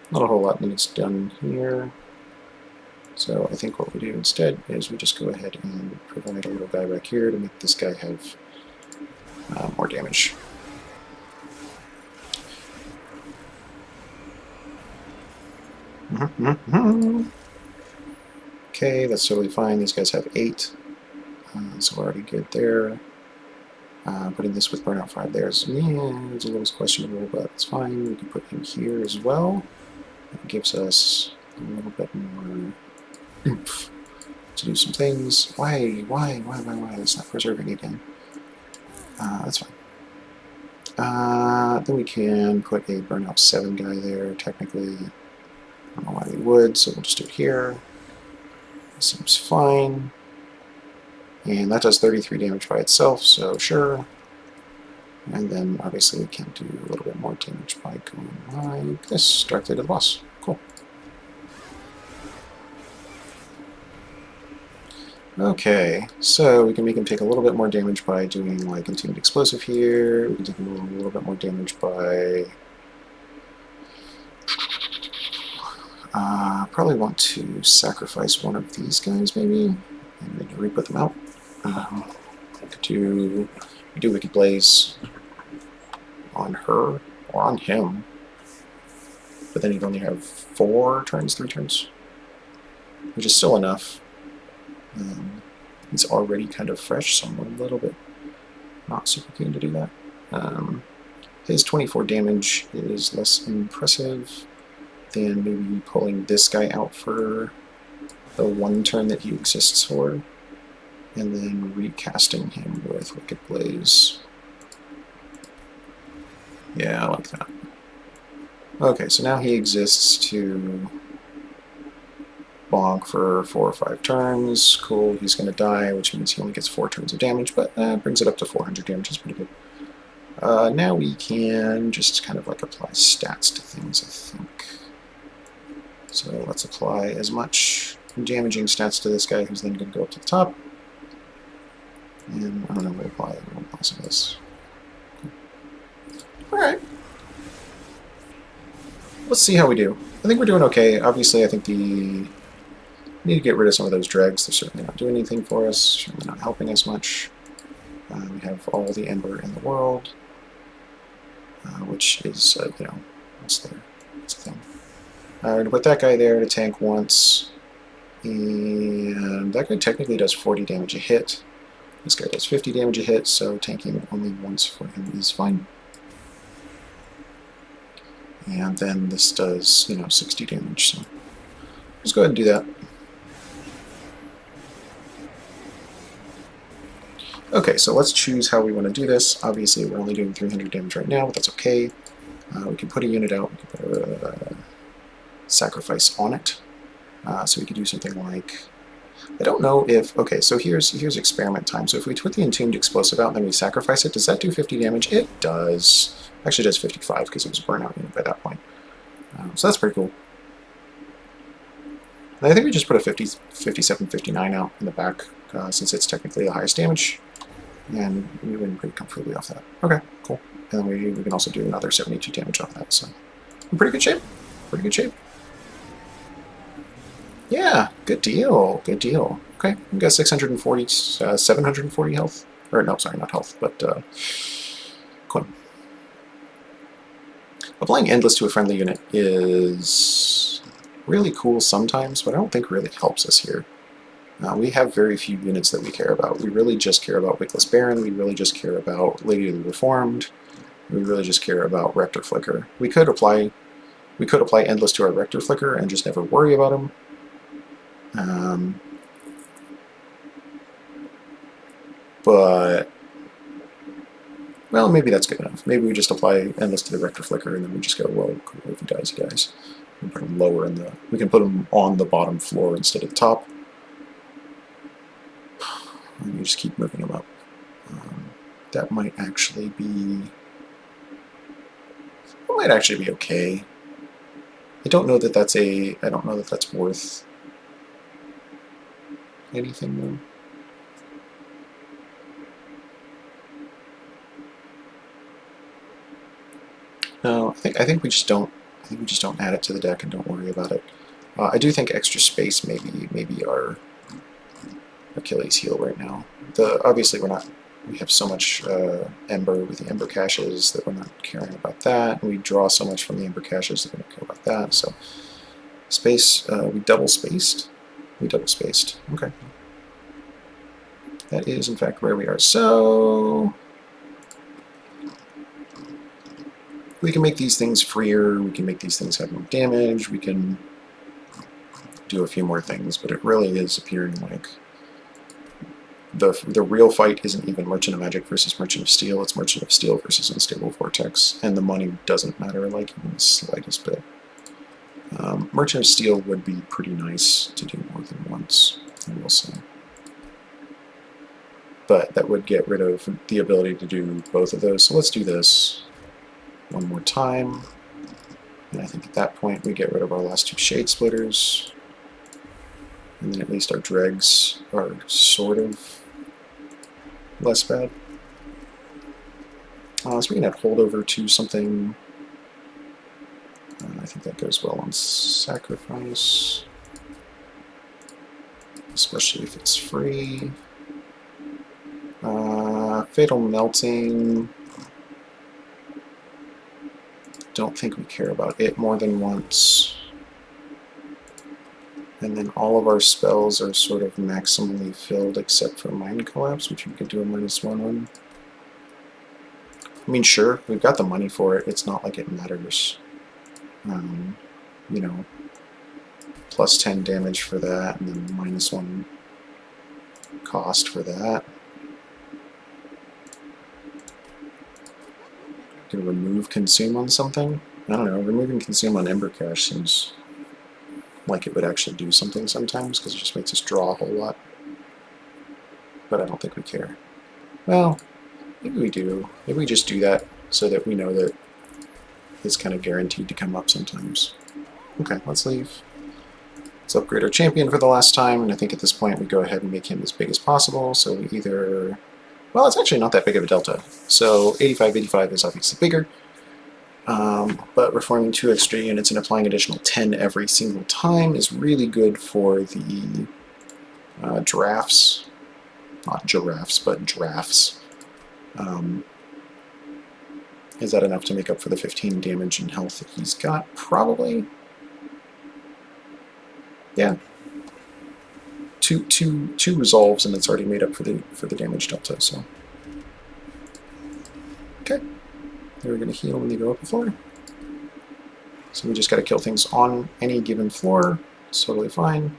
Not a whole lot needs done here. So I think what we do instead is we just go ahead and provide a little guy back here to make this guy have more damage. Okay, that's totally fine. These guys have 8, so we're already good there. Putting this with Burnout 5 there is, it's a little questionable, but it's fine. We can put him here as well. It gives us a little bit more oomph to do some things. Why? It's not preserving again. That's fine. Then we can put a Burnout 7 guy there, technically. I don't know why we would, so we'll just do it here. Seems fine. And that does 33 damage by itself, so sure. And then obviously we can do a little bit more damage by going like this, directly to the boss. Cool. Okay, so we can make him take a little bit more damage by doing like Entombed Explosive here. We can take him a little bit more damage by... probably want to sacrifice one of these guys, maybe, and then re-put them out. We could do Wicked Blaze on her, or on him, but then he'd only have 3 turns, which is still enough. He's already kind of fresh, so I'm a little bit not super keen to do that. His 24 damage is less impressive than maybe pulling this guy out for the 1 turn that he exists for, and then recasting him with Wicked Blaze. Yeah, I like that. Okay, so now he exists to bonk for 4 or 5 turns. Cool, he's going to die, which means he only gets 4 turns of damage, but brings it up to 400 damage, is pretty good. Now we can just kind of like apply stats to things, I think. So let's apply as much damaging stats to this guy, who's then going to go up to the top. And I don't know, we'll apply some of this. Alright, let's see how we do. I think we're doing okay. Obviously, I think we need to get rid of some of those dregs. They're certainly not doing anything for us, certainly not helping us much. We have all the ember in the world, which is, you know, what's there? What's the thing? Alright, put that guy there to tank once. And that guy technically does 40 damage a hit. This guy does 50 damage a hit, so tanking only once for him is fine. And then this does, you know, 60 damage, so let's go ahead and do that. Okay, so let's choose how we want to do this. Obviously, we're only doing 300 damage right now, but that's okay. We can put a unit out, we can put a sacrifice on it. So we could do something like, I don't know if, okay, so here's experiment time. So if we put the Entombed Explosive out and then we sacrifice it, does that do 50 damage? It does. Actually, it does 55 because it was a burnout unit by that point. So that's pretty cool. And I think we just put a 50, 57, 59 out in the back since it's technically the highest damage. And we win pretty comfortably off that. Okay, cool. And then we can also do another 72 damage off that. So in pretty good shape. Pretty good shape. Yeah, good deal. Good deal. Okay, we got 640, 740 health. Or no, sorry, not health, but coin. Applying Endless to a friendly unit is really cool sometimes, but I don't think really helps us here. We have very few units that we care about. We really just care about Wickless Baron. We really just care about Lady of the Reformed. We really just care about Rector Flicker. We could apply Endless to our Rector Flicker and just never worry about him. But well, maybe that's good enough. Maybe we just apply Endless to the Rector Flicker and then we just go, well, cool, if he dies, he dies. We can put him lower in the. We can put him on the bottom floor instead of the top. And you just keep moving them up. That might actually be. That might actually be okay. I don't know that that's a. I don't know that that's worth anything though. No, I think we just don't. I think we just don't add it to the deck and don't worry about it. I do think extra space maybe our Achilles heel right now. Obviously we have so much Ember with the Ember caches that we're not caring about that. We draw so much from the Ember caches that we don't care about that. So space, we double spaced. Okay. That is in fact where we are. So we can make these things freer, we can make these things have more damage, we can do a few more things, but it really is appearing like the real fight isn't even Merchant of Magic versus Merchant of Steel, it's Merchant of Steel versus Unstable Vortex, and the money doesn't matter like even the slightest bit. Merchant of Steel would be pretty nice to do more than once, I will say. But that would get rid of the ability to do both of those, so let's do this one more time. And I think at that point we get rid of our last two Shade Splitters. And then at least our dregs are sort of less bad. So we can add holdover to something. I think that goes well on sacrifice. Especially if it's free. Fatal Melting. Don't think we care about it more than once. And then all of our spells are sort of maximally filled except for Mind Collapse, which we could do a -1 on. I mean, sure, we've got the money for it. It's not like it matters. You know, plus 10 damage for that, and then -1 cost for that. Can remove Consume on something? I don't know, removing Consume on Ember Cache seems like it would actually do something sometimes, because it just makes us draw a whole lot. But I don't think we care. Well, maybe we do. Maybe we just do that so that we know that it's kind of guaranteed to come up sometimes. Okay, let's leave. Let's upgrade our champion for the last time, and I think at this point we go ahead and make him as big as possible, so we either... Well, it's actually not that big of a delta. So 85, 85 is obviously bigger. But reforming 2 extra units and applying additional 10 every single time is really good for the drafts. Not giraffes, but drafts. Is that enough to make up for the 15 damage and health that he's got? Probably. Yeah. Two resolves, and it's already made up for the damage delta. So, okay. They're going to heal when they go up a floor. So we just got to kill things on any given floor. It's totally fine.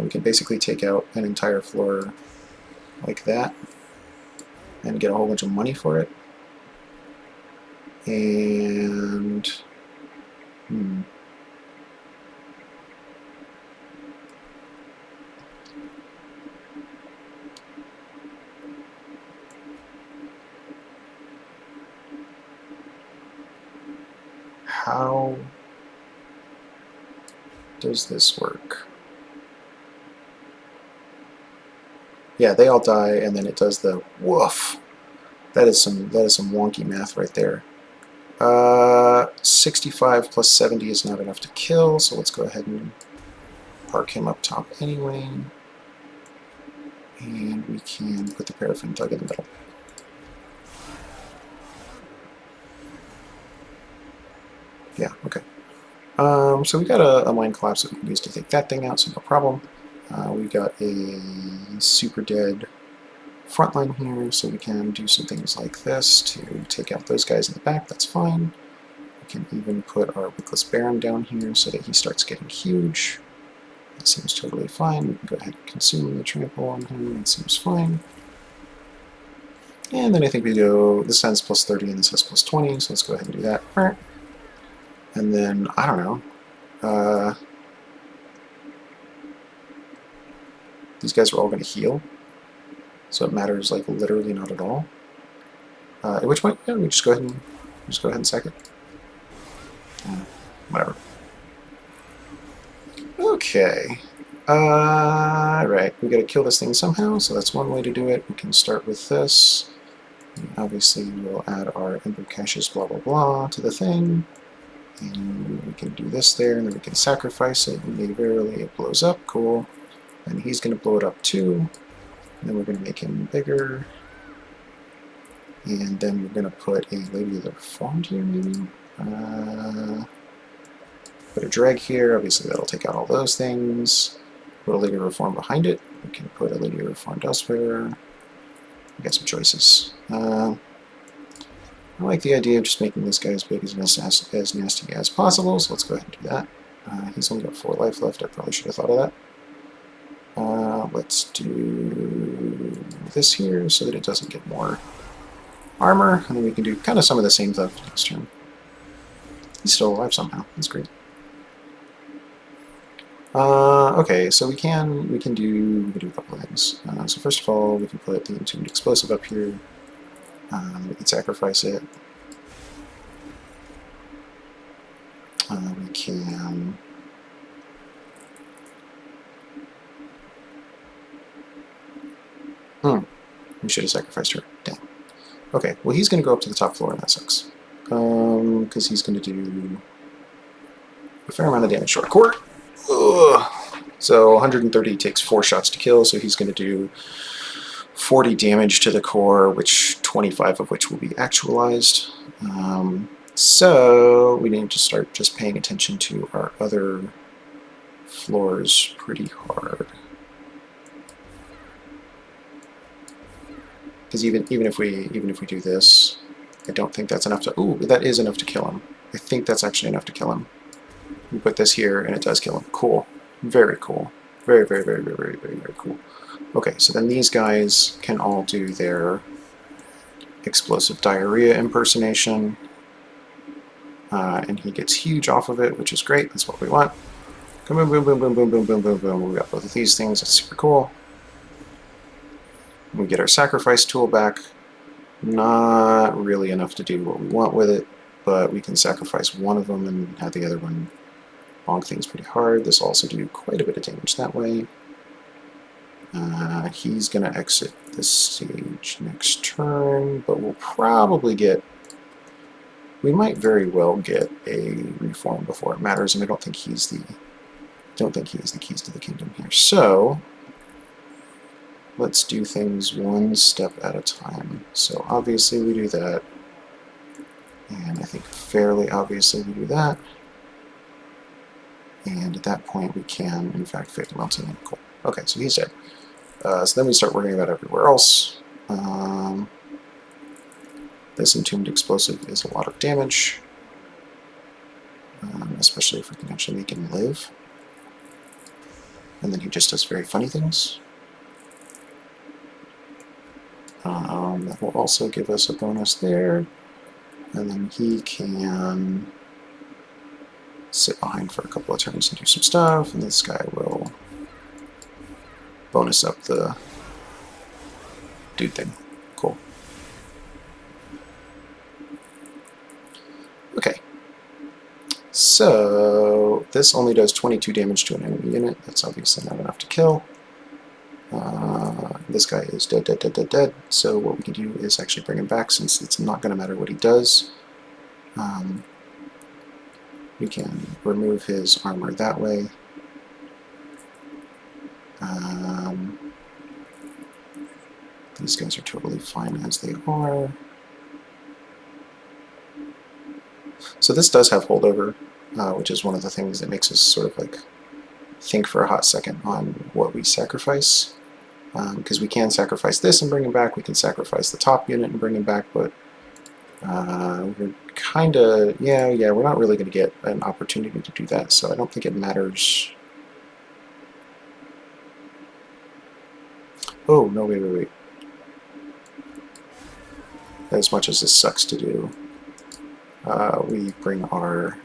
We can basically take out an entire floor like that and get a whole bunch of money for it. And how does this work? Yeah, they all die, and then it does the woof. That is some wonky math right there. 65 plus 70 is not enough to kill, so let's go ahead and park him up top anyway. And we can put the paraffin thug in the middle. Yeah, okay. So we got a mine collapse that we can use to take that thing out, so no problem. We got a super dead front line here, so we can do some things like this to take out those guys in the back. That's fine. We can even put our Wickless Baron down here so that he starts getting huge. That seems totally fine. We can go ahead and consume the trample on him. That seems fine. And then I think we go, this has plus 30 and this has plus 20, so let's go ahead and do that. And then, I don't know, these guys are all going to heal, so it matters like literally not at all. At which point, yeah, we just go ahead and sack it. Whatever. Okay. Right, we gotta kill this thing somehow, so that's one way to do it. We can start with this. And obviously, we'll add our Ember Caches blah blah blah to the thing. And we can do this there, and then we can sacrifice it, and verily it blows up. Cool. And he's gonna blow it up too. And then we're gonna make him bigger. And then we're gonna put a Lady of the Reformed here, maybe? Put a drag here, obviously that'll take out all those things. Put a Lady of Reform behind it. We can put a Lady of Reformed elsewhere. We got some choices. I like the idea of just making this guy as big as nasty as possible, so let's go ahead and do that. He's only got 4 life left, I probably should have thought of that. Let's do this here so that it doesn't get more armor, and then we can do kind of some of the same stuff next turn. He's still alive somehow, that's great. Okay, so we can do a couple of things. So first of all, we can put the Entombed Explosive up here. We can sacrifice it. We can we should have sacrificed her. Dang. Okay, well he's going to go up to the top floor, and that sucks. Because he's going to do a fair amount of damage to our core. Ugh. So 130 takes 4 shots to kill, so he's going to do 40 damage to the core, which 25 of which will be actualized. So we need to start just paying attention to our other floors pretty hard. Because even if we do this, I don't think that's enough to. Ooh, that is enough to kill him. I think that's actually enough to kill him. We put this here, and it does kill him. Cool. Very cool. Very, very, very, very, very, very, very cool. Okay, so then these guys can all do their explosive diarrhea impersonation. And he gets huge off of it, which is great. That's what we want. Boom, boom, boom, boom, boom, boom, boom, boom, boom. We got both of these things. That's super cool. We get our sacrifice tool back. Not really enough to do what we want with it, but we can sacrifice one of them and have the other one bonk things pretty hard. This will also do quite a bit of damage that way. He's going to exit this stage next turn, but we'll probably get we might very well get a reform before it matters, and I don't think he's the keys to the kingdom here. So let's do things one step at a time. So obviously we do that, and I think fairly obviously we do that. And at that point we can, in fact, fake the mountain and cool. Okay, so he's dead. So then we start worrying about everywhere else. This entombed explosive is a lot of damage, especially if we can actually make him live. And then he just does very funny things. That will also give us a bonus there. And then he can sit behind for a couple of turns and do some stuff, and this guy will bonus up the dude thing. Cool. Okay. So this only does 22 damage to an enemy unit. That's obviously not enough to kill. This guy is dead, dead, dead, dead, dead. So what we can do is actually bring him back, since it's not going to matter what he does. We can remove his armor that way. These guys are totally fine as they are. So this does have holdover, which is one of the things that makes us sort of like think for a hot second on what we sacrifice. Because we can sacrifice this and bring him back, we can sacrifice the top unit and bring him back, but we're kind of, yeah, we're not really going to get an opportunity to do that, so I don't think it matters. Oh, no, wait. As much as this sucks to do, we bring our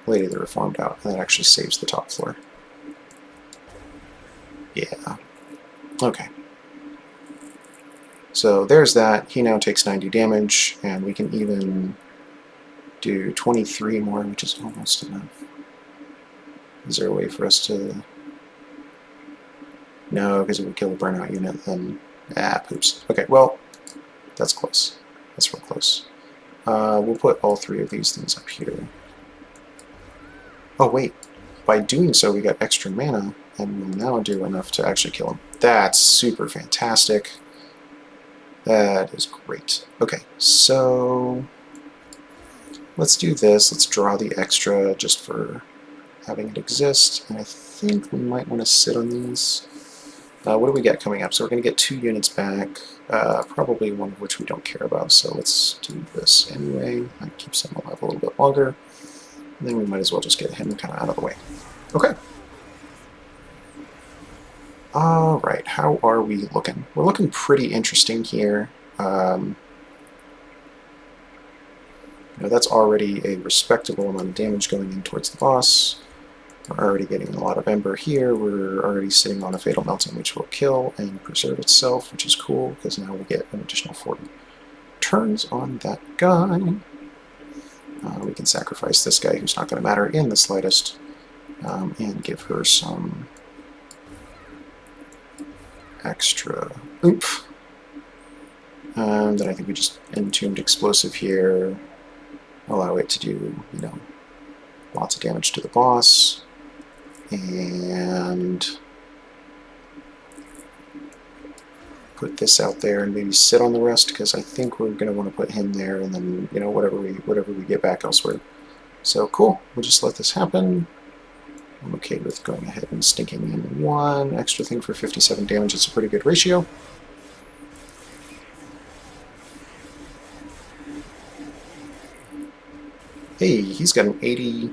Lady of the Reformed out, and that actually saves the top floor. Yeah. Okay. So there's that. He now takes 90 damage, and we can even do 23 more, which is almost enough. Is there a way for us to... No, because if we kill a burnout unit, then... poops. Okay, well, that's close. That's real close. We'll put all three of these things up here. Oh, wait. By doing so, we got extra mana, and we'll now do enough to actually kill him. That's super fantastic. That is great. Okay, so let's do this. Let's draw the extra just for having it exist. And I think we might want to sit on these. What do we get coming up? So we're going to get 2 units back, probably one of which we don't care about. So let's do this anyway. That keeps him alive a little bit longer. And then we might as well just get him kind of out of the way. Okay. Alright, how are we looking? We're looking pretty interesting here. That's already a respectable amount of damage going in towards the boss. We're already getting a lot of Ember here. We're already sitting on a Fatal Melting, which will kill and preserve itself, which is cool, because now we get an additional 40 turns on that guy. We can sacrifice this guy, who's not going to matter in the slightest, and give her some extra oomph. Then I think we just entombed explosive here, allow it to do, lots of damage to the boss, and put this out there and maybe sit on the rest, because I think we're going to want to put him there, and then whatever we get back elsewhere. So cool, we'll just let this happen. I'm okay with going ahead and stinking in 1 extra thing for 57 damage. It's a pretty good ratio. Hey, he's got 80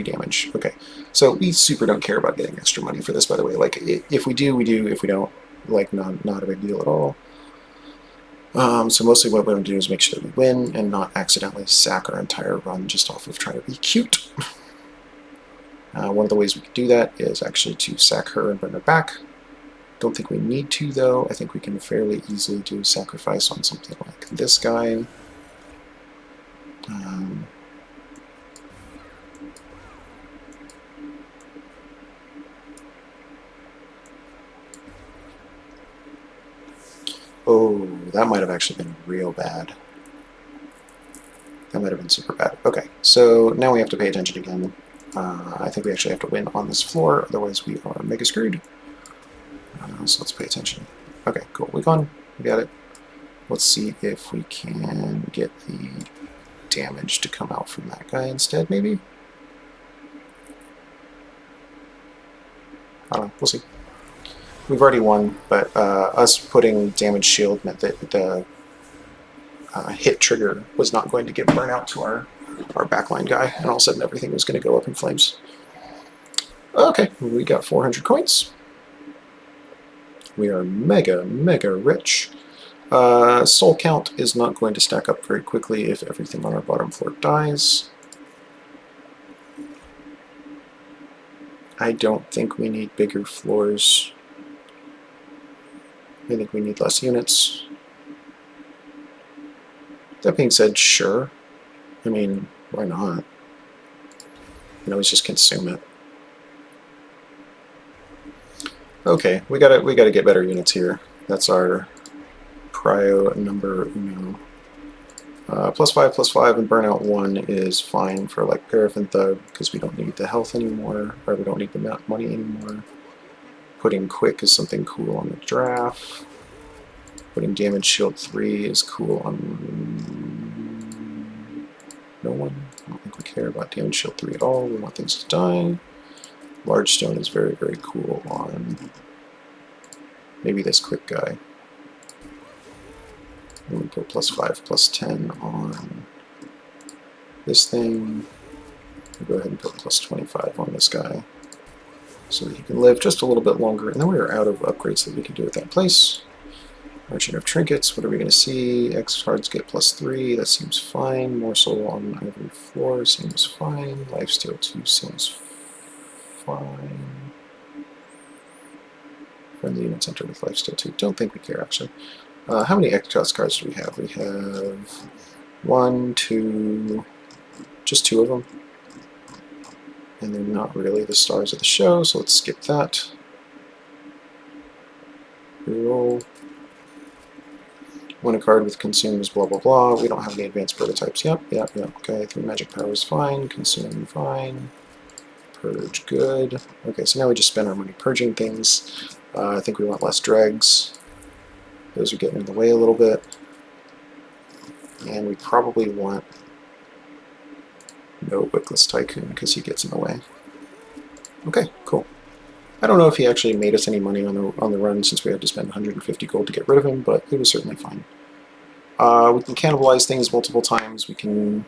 damage. Okay, so we super don't care about getting extra money for this, by the way. Like, if we do, we do. If we don't, like, not a big deal at all. So mostly what we're going to do is make sure that we win and not accidentally sack our entire run just off of trying to be cute. One of the ways we can do that is actually to sack her and bring her back. Don't think we need to, though. I think we can fairly easily do a sacrifice on something like this guy. Oh, that might have actually been real bad. That might have been super bad. Okay, so now we have to pay attention again. I think we actually have to win on this floor, otherwise we are mega screwed. So let's pay attention. Okay, cool. We won. We got it. Let's see if we can get the damage to come out from that guy instead, maybe? I don't know. We'll see. We've already won, but us putting damage shield meant that the hit trigger was not going to give burnout to our backline guy, and all of a sudden everything was going to go up in flames. Okay, we got 400 coins. We are mega rich. Soul count is not going to stack up very quickly if everything on our bottom floor dies. I don't think we need bigger floors. I think we need less units. That being said, sure. I mean, why not? You know, let's just consume it. Okay, we gotta get better units here. That's our prio number uno. +5/+5 and burnout 1 is fine for like Paraffin Thug because we don't need the health anymore, or we don't need the money anymore. Putting quick is something cool on the draft. Putting damage shield 3 is cool on no one. I don't think we care about damage shield 3 at all. We want things to die. Large stone is very cool on maybe this quick guy. And we put +5/+10 on this thing. We'll go ahead and put +25 on this guy so that he can live just a little bit longer. And then we are out of upgrades that we can do at that place. Merchant of Trinkets, what are we going to see? X cards get +3, that seems fine. More soul on every floor seems fine. Lifesteal 2 seems fine. Friendly units enter with Lifesteal 2. Don't think we care, actually. How many X cards do we have? We have 1, 2, just 2 of them. And they're not really the stars of the show, so let's skip that. Reroll. Win a card with consumes blah blah blah. We don't have any advanced prototypes. Yep. Okay, 3 magic power is fine. Consume fine. Purge good. Okay, so now we just spend our money purging things. I think we want less dregs. Those are getting in the way a little bit. And we probably want no Wickless Tycoon because he gets in the way. Okay, cool. I don't know if he actually made us any money on the run since we had to spend 150 gold to get rid of him, but it was certainly fine. We can cannibalize things multiple times. We can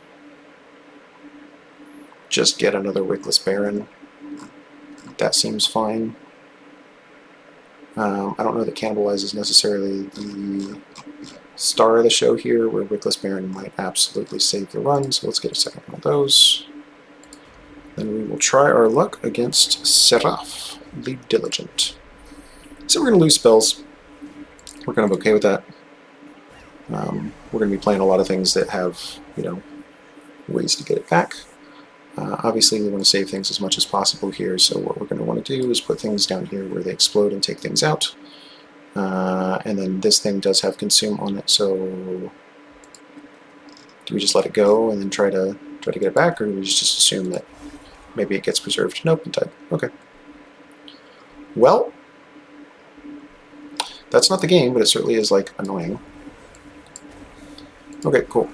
just get another Wickless Baron. That seems fine. I don't know that cannibalize is necessarily the star of the show here, where Wickless Baron might absolutely save the run, so let's get a second one of those. Then we will try our luck against Seraph, the Diligent. So we're going to lose spells. We're kind of okay with that. We're going to be playing a lot of things that have, you know, ways to get it back. Obviously, we want to save things as much as possible here, so what we're going to want to do is put things down here where they explode and take things out. And then this thing does have consume on it, so do we just let it go and then try to get it back, or do we just assume that maybe it gets preserved? Nope, it died. Okay. Well, that's not the game, but it certainly is, like, annoying. Okay, cool.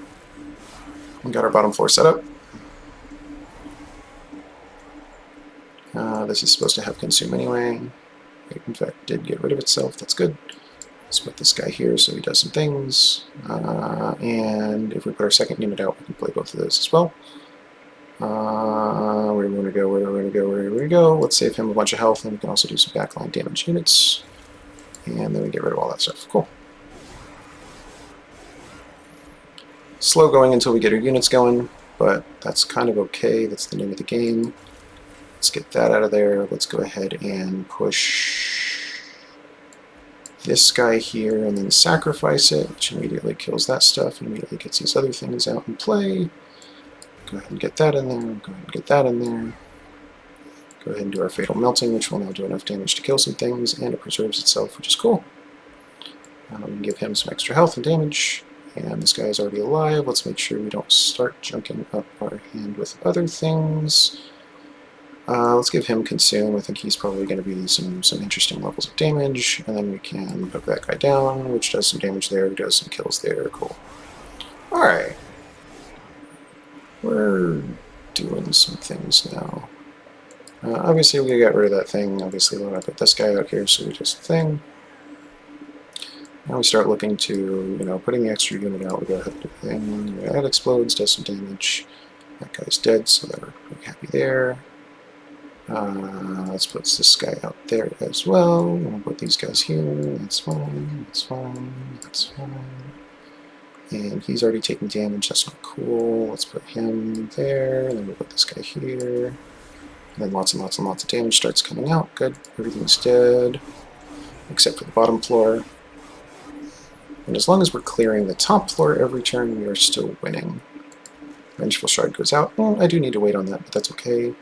We got our bottom floor set up. This is supposed to have consume anyway. It, in fact, did get rid of itself. That's good. Let's put this guy here so he does some things. And if we put our second unit out, we can play both of those as well. Where do we want to go? Where do we want to go? Where do we go? Let's save him a bunch of health, and we can also do some backline damage units. And then we get rid of all that stuff. Cool. Slow going until we get our units going, but that's kind of okay. That's the name of the game. Let's get that out of there. Let's go ahead and push this guy here and then sacrifice it, which immediately kills that stuff and immediately gets these other things out in play. Go ahead and get that in there. Go ahead and get that in there. Go ahead and do our Fatal Melting, which will now do enough damage to kill some things, and it preserves itself, which is cool. We can give him some extra health and damage, And this guy is already alive. Let's make sure we don't start junking up our hand with other things. Let's give him consume. I think he's probably going to be some interesting levels of damage. And then we can poke that guy down, which does some damage there, does some kills there. Cool. Alright. We're doing some things now. Obviously, we got rid of that thing. Obviously, we want to put this guy out here, so we just thing. Now we start looking to, putting the extra unit out. We go ahead and do the thing. That explodes, does some damage. That guy's dead, so we're pretty happy there. Let's put this guy out there as well. We'll put these guys here. That's fine. That's fine. That's fine. And he's already taking damage. That's not cool. Let's put him there. And then we'll put this guy here. And then lots and lots and lots of damage starts coming out. Good. Everything's dead. Except for the bottom floor. And as long as we're clearing the top floor every turn, we are still winning. Vengeful Shard goes out. Well, I do need to wait on that, but that's okay.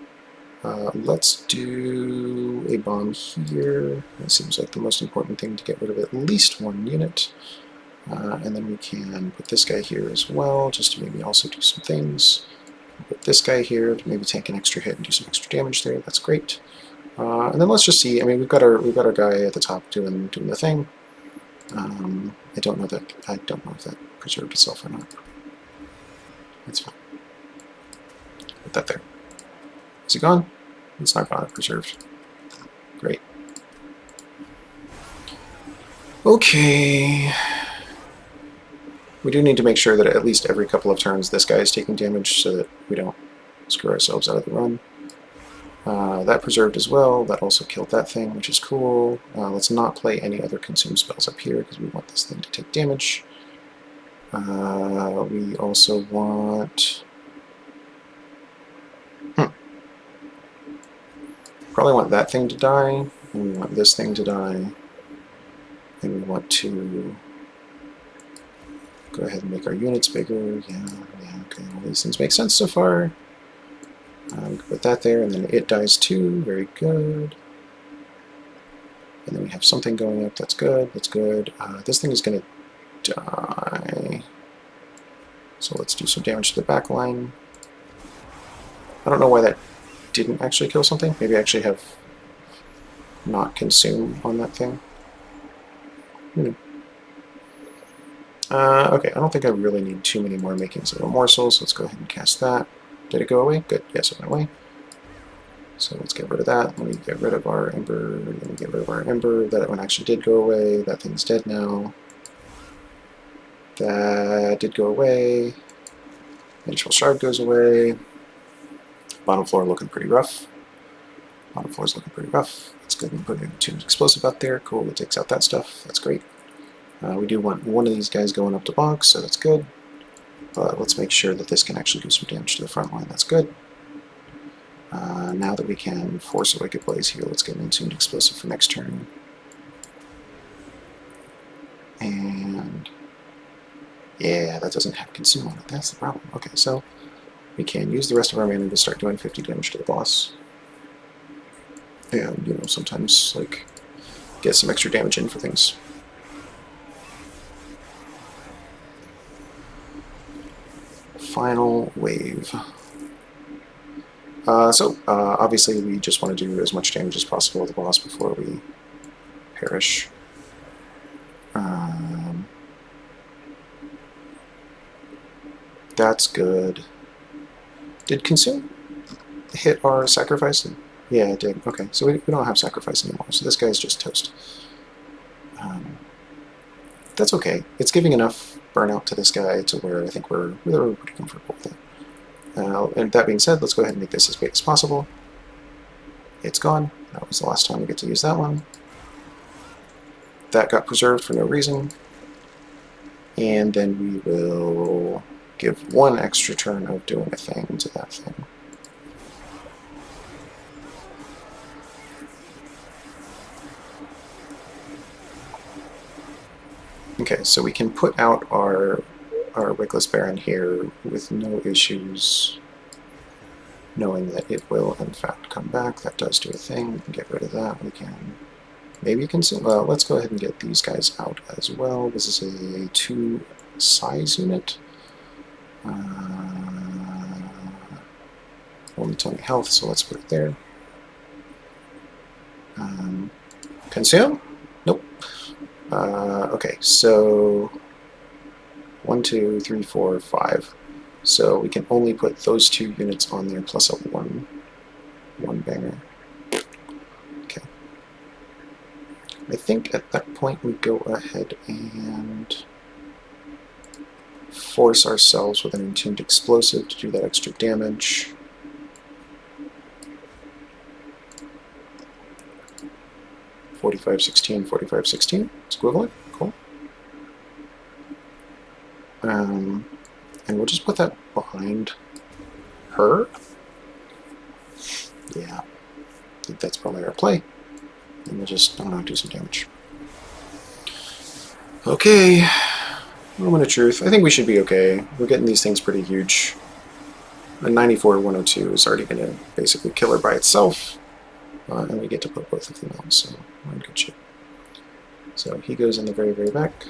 Let's do a bomb here. That seems like the most important thing to get rid of at least one unit. And then we can put this guy here as well, just to maybe also do some things. Put this guy here to maybe take an extra hit and do some extra damage there. That's great. And then let's just see. I mean, we've got our guy at the top doing the thing. I don't know if that preserved itself or not. It's fine. Put that there. Is it gone? It's not gone. It's preserved. Great. Okay. We do need to make sure that at least every couple of turns this guy is taking damage so that we don't screw ourselves out of the run. That preserved as well. That also killed that thing, which is cool. Let's not play any other consume spells up here because we want this thing to take damage. We also want... Probably want that thing to die, and we want this thing to die, and we want to go ahead and make our units bigger. Yeah, okay, all these things make sense so far. Put that there, and then it dies too. Very good. And then we have something going up. That's good. That's good. This thing is going to die. So let's do some damage to the back line. I don't know why that didn't actually kill something. Maybe I actually have not consume on that thing. Okay, I don't think I really need too many more makings of a morsel, so let's go ahead and cast that. Did it go away? Good. Yes, it went away. So let's get rid of that. Let me get rid of our ember. Let me get rid of our ember. That one actually did go away. That thing's dead now. That did go away. Vengeful Shard goes away. Bottom floor looking pretty rough. Bottom floor is looking pretty rough. That's good. We put an explosive out there. Cool. It takes out that stuff. That's great. We do want one of these guys going up to box, so that's good. But let's make sure that this can actually do some damage to the front line. That's good. Now that we can force a Wicked Blaze here, let's get an Entombed Explosive for next turn. And yeah, that doesn't have Consume on it. That's the problem. Okay, so we can use the rest of our mana to start doing 50 damage to the boss. And, sometimes, get some extra damage in for things. Final wave. Obviously we just want to do as much damage as possible to the boss before we perish. That's good. Did Consume hit our sacrifice? Yeah, it did. Okay, so we don't have sacrifice anymore, so this guy's just toast. That's okay. It's giving enough burnout to this guy to where I think we're pretty comfortable with it. And that being said, let's go ahead and make this as big as possible. It's gone. That was the last time we get to use that one. That got preserved for no reason. And then we will give one extra turn of doing a thing to that thing. Okay, so we can put out our Wickless Baron here with no issues, knowing that it will in fact come back. That does do a thing. We can get rid of that. We can Maybe consume. Well, let's go ahead and get these guys out as well. This is a 2 size unit. Only 20 health, so let's put it there. Consume? Nope. Okay, so 1, 2, 3, 4, 5. So we can only put those 2 units on there plus a one banger. Okay. I think at that point we go ahead and force ourselves with an entombed explosive to do that extra damage. .45, 16, 45, 16. It's equivalent. Cool. And we'll just put that behind her. Yeah. I think that's probably our play. And we'll just, I don't know, do some damage. Okay. Moment of truth. I think we should be okay. We're getting these things pretty huge. A 94-102 is already going to basically kill her by itself. And we get to put both of them on, so we're in good shape. So he goes in the very, very back.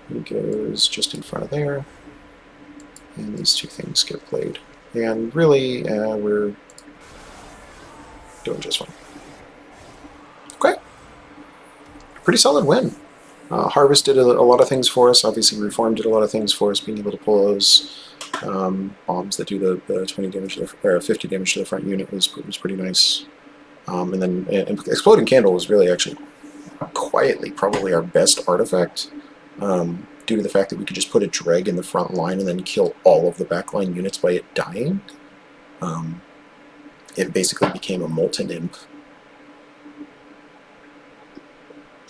He goes just in front of there. And these 2 things get played. And really, we're doing just fine. Okay. Pretty solid win. Harvest did a lot of things for us. Obviously, Reform did a lot of things for us. Being able to pull those bombs that do the 20 damage to the, or 50 damage to the front unit was pretty nice. And then Exploding Candle was really actually quietly probably our best artifact, due to the fact that we could just put a dreg in the front line and then kill all of the backline units by it dying. It basically became a Molten Imp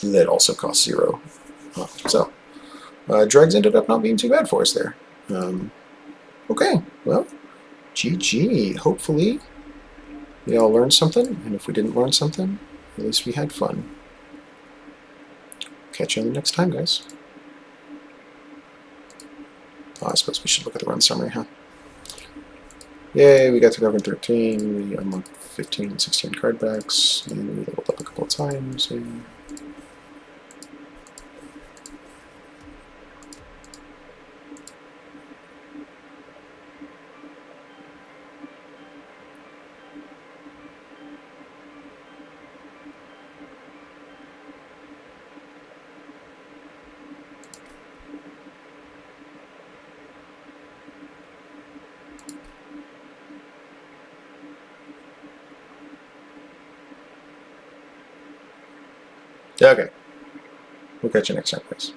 that also cost 0. So dregs ended up not being too bad for us there. Okay, well, GG. Hopefully we all learned something, and if we didn't learn something, at least we had fun. Catch you on the next time, guys. Oh, I suppose we should look at the run summary, huh? Yay, we got to Cov13, we unlocked 15 and 16 card backs, and we leveled up a couple of times. And okay. We'll catch you next time, guys.